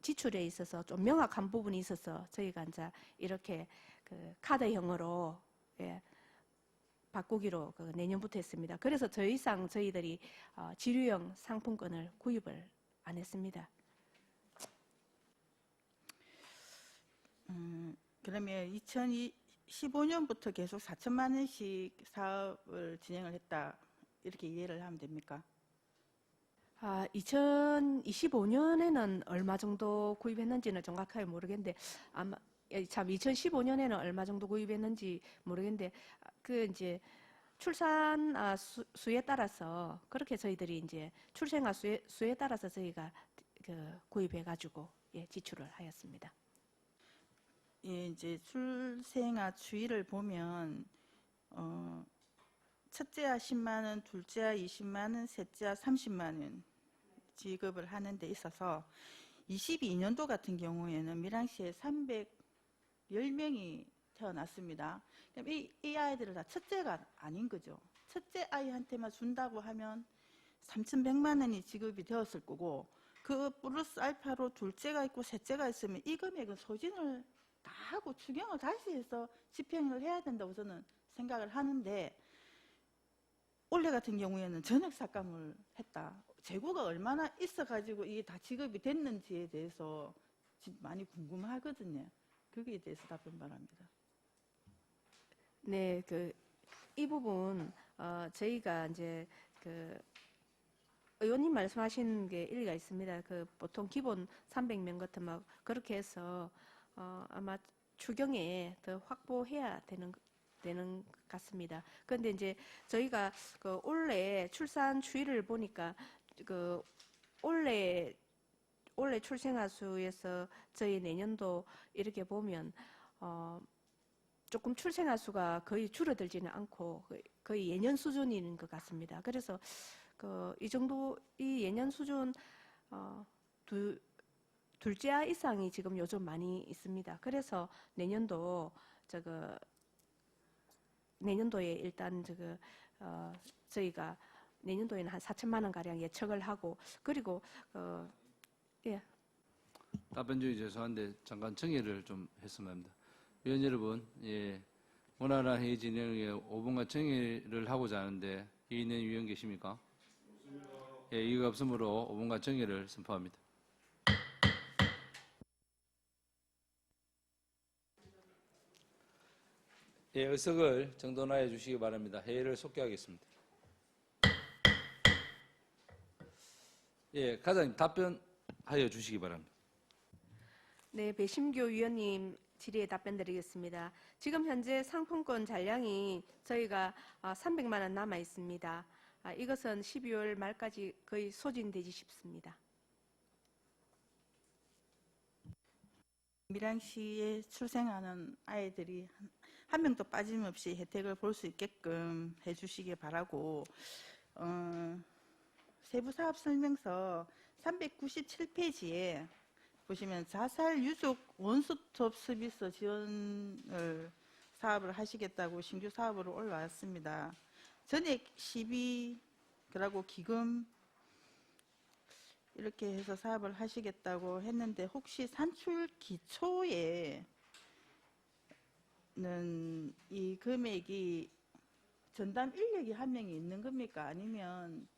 지출에 있어서 좀 명확한 부분이 있어서 저희가 이제 이렇게 그 카드형으로 예, 바꾸기로 그 내년부터 했습니다. 그래서 더 이상 저희들이 지류형 상품권을 구입을 안 했습니다. 그러면 2015년부터 계속 4천만 원씩 사업을 진행을 했다 이렇게 이해를 하면 됩니까? 2025년에는 얼마 정도 구입했는지는 정확하게 모르겠는데 아마 참 2015년에는 얼마 정도 구입했는지 모르겠는데 그 이제 출산 수에 따라서 그렇게 저희들이 이제 출생아 수에 따라서 저희가 그 구입해가지고 예, 지출을 하였습니다. 예, 이제 출생아 추이를 보면 첫째아 10만 원, 둘째아 20만 원, 셋째아 30만 원 지급을 하는 데 있어서 22년도 같은 경우에는 밀양시에 310명이 태어났습니다. 그럼 이 아이들은 다 첫째가 아닌 거죠. 첫째 아이한테만 준다고 하면 3,100만 원이 지급이 되었을 거고 그 플러스 알파로 둘째가 있고 셋째가 있으면 이 금액은 소진을 다 하고 추경을 다시 해서 집행을 해야 된다고 저는 생각을 하는데 올해 같은 경우에는 전액 삭감을 했다. 재고가 얼마나 있어가지고 이게 다 지급이 됐는지에 대해서 많이 궁금하거든요. 거기에 대해서 답변 바랍니다. 네, 이 부분 저희가 이제 의원님 말씀하신 게 일리가 있습니다. 보통 기본 300명 같은 막 그렇게 해서 아마 추경에 더 확보해야 되는 것 같습니다. 그런데 이제 저희가 올해 출산 추이를 보니까 올해 출생아 수에서 저희 내년도 이렇게 보면 조금 출생아 수가 거의 줄어들지는 않고 거의 예년 수준인 것 같습니다. 그래서 이 정도 이 예년 수준 둘째 아 이상이 지금 요즘 많이 있습니다. 그래서 내년도에 일단 저희가 내년도에는 한 4천만 원 가량 예측을 하고 그리고 예. 답변 중에 죄송한데 잠깐 정리를 좀 했으면 합니다. 위원 여러분, 예, 원활한 회의 진행에 5분간 정리를 하고자 하는데 이의 있는 위원 계십니까? 예, 이의가 없으므로 5분간 정리를 선포합니다. 예, 의석을 정돈하여 주시기 바랍니다. 회의를 속개하겠습니다. 예, 과장님 답변하여 주시기 바랍니다. 네, 배심교 위원님 질의에 답변드리겠습니다. 지금 현재 상품권 잔량이 저희가 300만 원 남아 있습니다. 이것은 12월 말까지 거의 소진되지 싶습니다. 밀양시에 출생하는 아이들이 한 명도 빠짐없이 혜택을 볼 수 있게끔 해주시기 바라고 세부사업설명서 397페이지에 보시면 자살 유족 원스톱 서비스 지원을 사업을 하시겠다고 신규 사업으로 올라왔습니다. 전액 시비 그러고 기금 이렇게 해서 사업을 하시겠다고 했는데 혹시 산출 기초에는 이 금액이 전담 인력이 한 명이 있는 겁니까? 아니면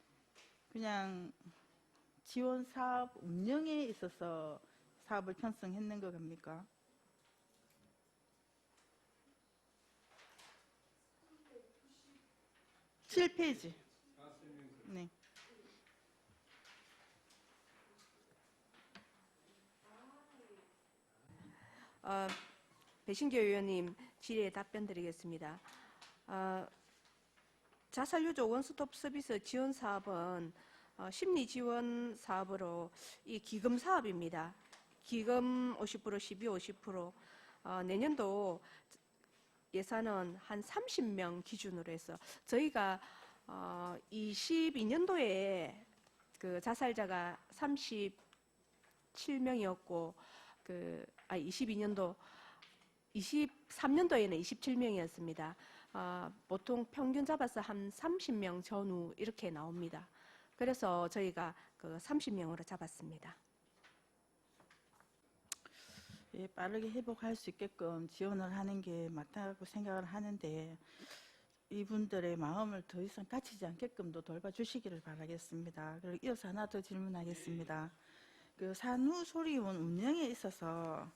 그냥 지원 사업 운영에 있어서 사업을 편성했는 거 겁니까? 칠 페이지. 네. 배신교 의원님 질의에 답변드리겠습니다. 자살유족 원스톱 서비스 지원 사업은 심리 지원 사업으로 이 기금 사업입니다. 기금 50%, 시비 50%. 내년도 예산은 한 30명 기준으로 해서 저희가 22년도에 그 자살자가 37명이었고 23년도에는 27명이었습니다. 보통 평균 잡아서 한 30명 전후 이렇게 나옵니다. 그래서 저희가 30명으로 잡았습니다. 예, 빠르게 회복할 수 있게끔 지원을 하는 게 맞다고 생각을 하는데 이분들의 마음을 더 이상 다치지 않게끔도 돌봐주시기를 바라겠습니다. 그리고 이어서 하나 더 질문하겠습니다. 그 산후조리원 운영에 있어서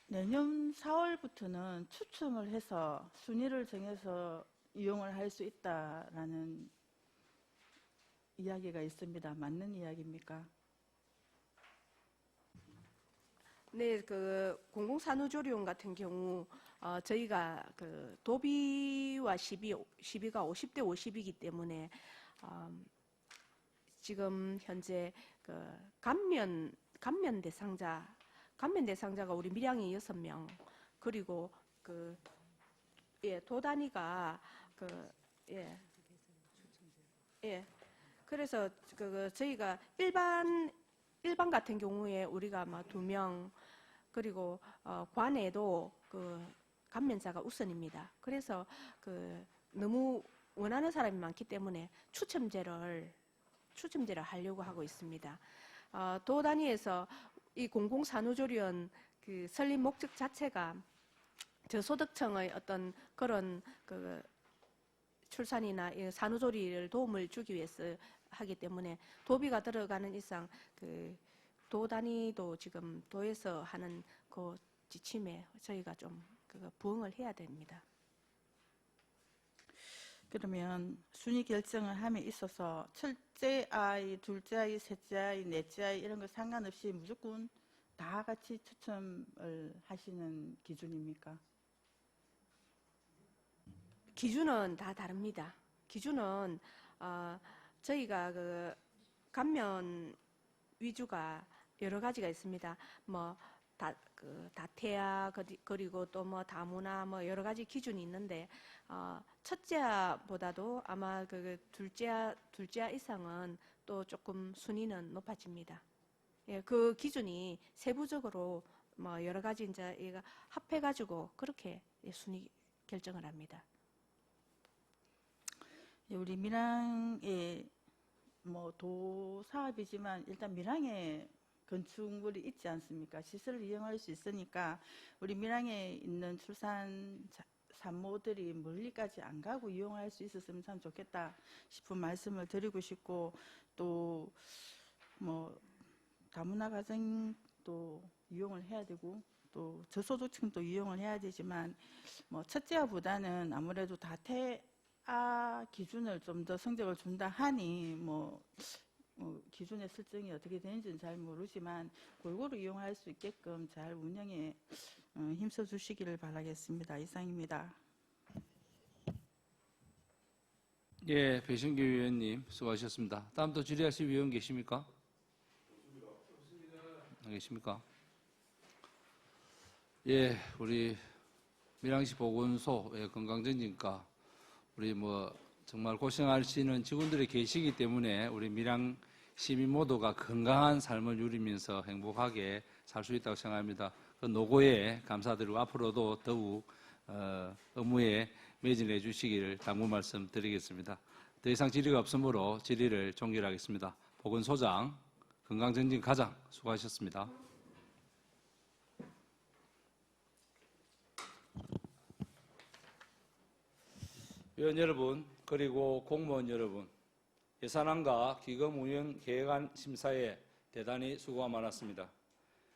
내년 4월부터는 추첨을 해서 순위를 정해서 이용을 할 수 있다라는 이야기가 있습니다. 맞는 이야기입니까? 네, 그 공공산후조리원 같은 경우 저희가 그 도비와 시비가 50대 50이기 때문에 지금 현재 그 감면 대상자가 우리 밀양이 6명, 그리고 그 도 단위가 그래서 저희가 일반 같은 경우에 우리가 막 2명, 그리고 관에도 그 감면자가 우선입니다. 그래서 그 너무 원하는 사람이 많기 때문에 추첨제를 하려고 하고 있습니다. 도 단위에서 이 공공산후조리원 그 설립 목적 자체가 저소득층의 어떤 그런 그 출산이나 산후조리를 도움을 주기 위해서 하기 때문에 도비가 들어가는 이상 그 도 단위도 지금 도에서 하는 그 지침에 저희가 좀 그거 부응을 해야 됩니다. 그러면 순위 결정을 함에 있어서 첫째 아이, 둘째 아이, 셋째 아이, 넷째 아이 이런 거 상관없이 무조건 다 같이 추첨을 하시는 기준입니까? 기준은 다 다릅니다. 기준은 저희가 그 감면 위주가 여러 가지가 있습니다. 뭐 다태아 그리고 또 뭐 다문화 뭐 여러 가지 기준이 있는데 첫째보다도 아마 그 둘째 이상은 또 조금 순위는 높아집니다. 예, 그 기준이 세부적으로 뭐 여러 가지 이제 얘가 합해가지고 그렇게 순위 결정을 합니다. 우리 밀양에 뭐 도 사업이지만 일단 밀양에 건축물이 있지 않습니까? 시설을 이용할 수 있으니까 우리 밀양에 있는 출산 산모들이 멀리까지 안 가고 이용할 수 있었으면 참 좋겠다 싶은 말씀을 드리고 싶고, 또 뭐 다문화 가정도 이용을 해야 되고 또 저소득층도 이용을 해야 되지만 뭐 첫째보다는 아무래도 다태아 기준을 좀 더 성적을 준다 하니 뭐 기준의 설정이 어떻게 되는지는 잘 모르지만 골고루 이용할 수 있게끔 잘 운영에 힘써 주시기를 바라겠습니다. 이상입니다. 예, 배신규 위원님 수고하셨습니다. 다음 또 질의하실 위원 계십니까? 안 계십니까? 예, 우리 밀양시 보건소 건강증진과 우리 뭐 정말 고생하시는 직원들이 계시기 때문에 우리 밀양 시민 모두가 건강한 삶을 누리면서 행복하게 살 수 있다고 생각합니다. 그 노고에 감사드리고 앞으로도 더욱 업무에 매진해 주시기를 당부 말씀드리겠습니다. 더 이상 질의가 없으므로 질의를 종결하겠습니다. 보건소장, 건강증진 과장 수고하셨습니다. 위원 여러분, 그리고 공무원 여러분, 예산안과 기금 운영 계획안 심사에 대단히 수고가 많았습니다.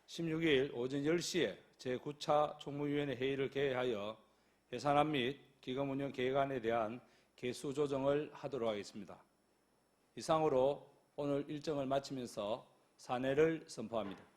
16일 오전 10시에 제9차 총무위원회 회의를 개회하여 예산안 및 기금 운영 계획안에 대한 개수 조정을 하도록 하겠습니다. 이상으로 오늘 일정을 마치면서 산회를 선포합니다.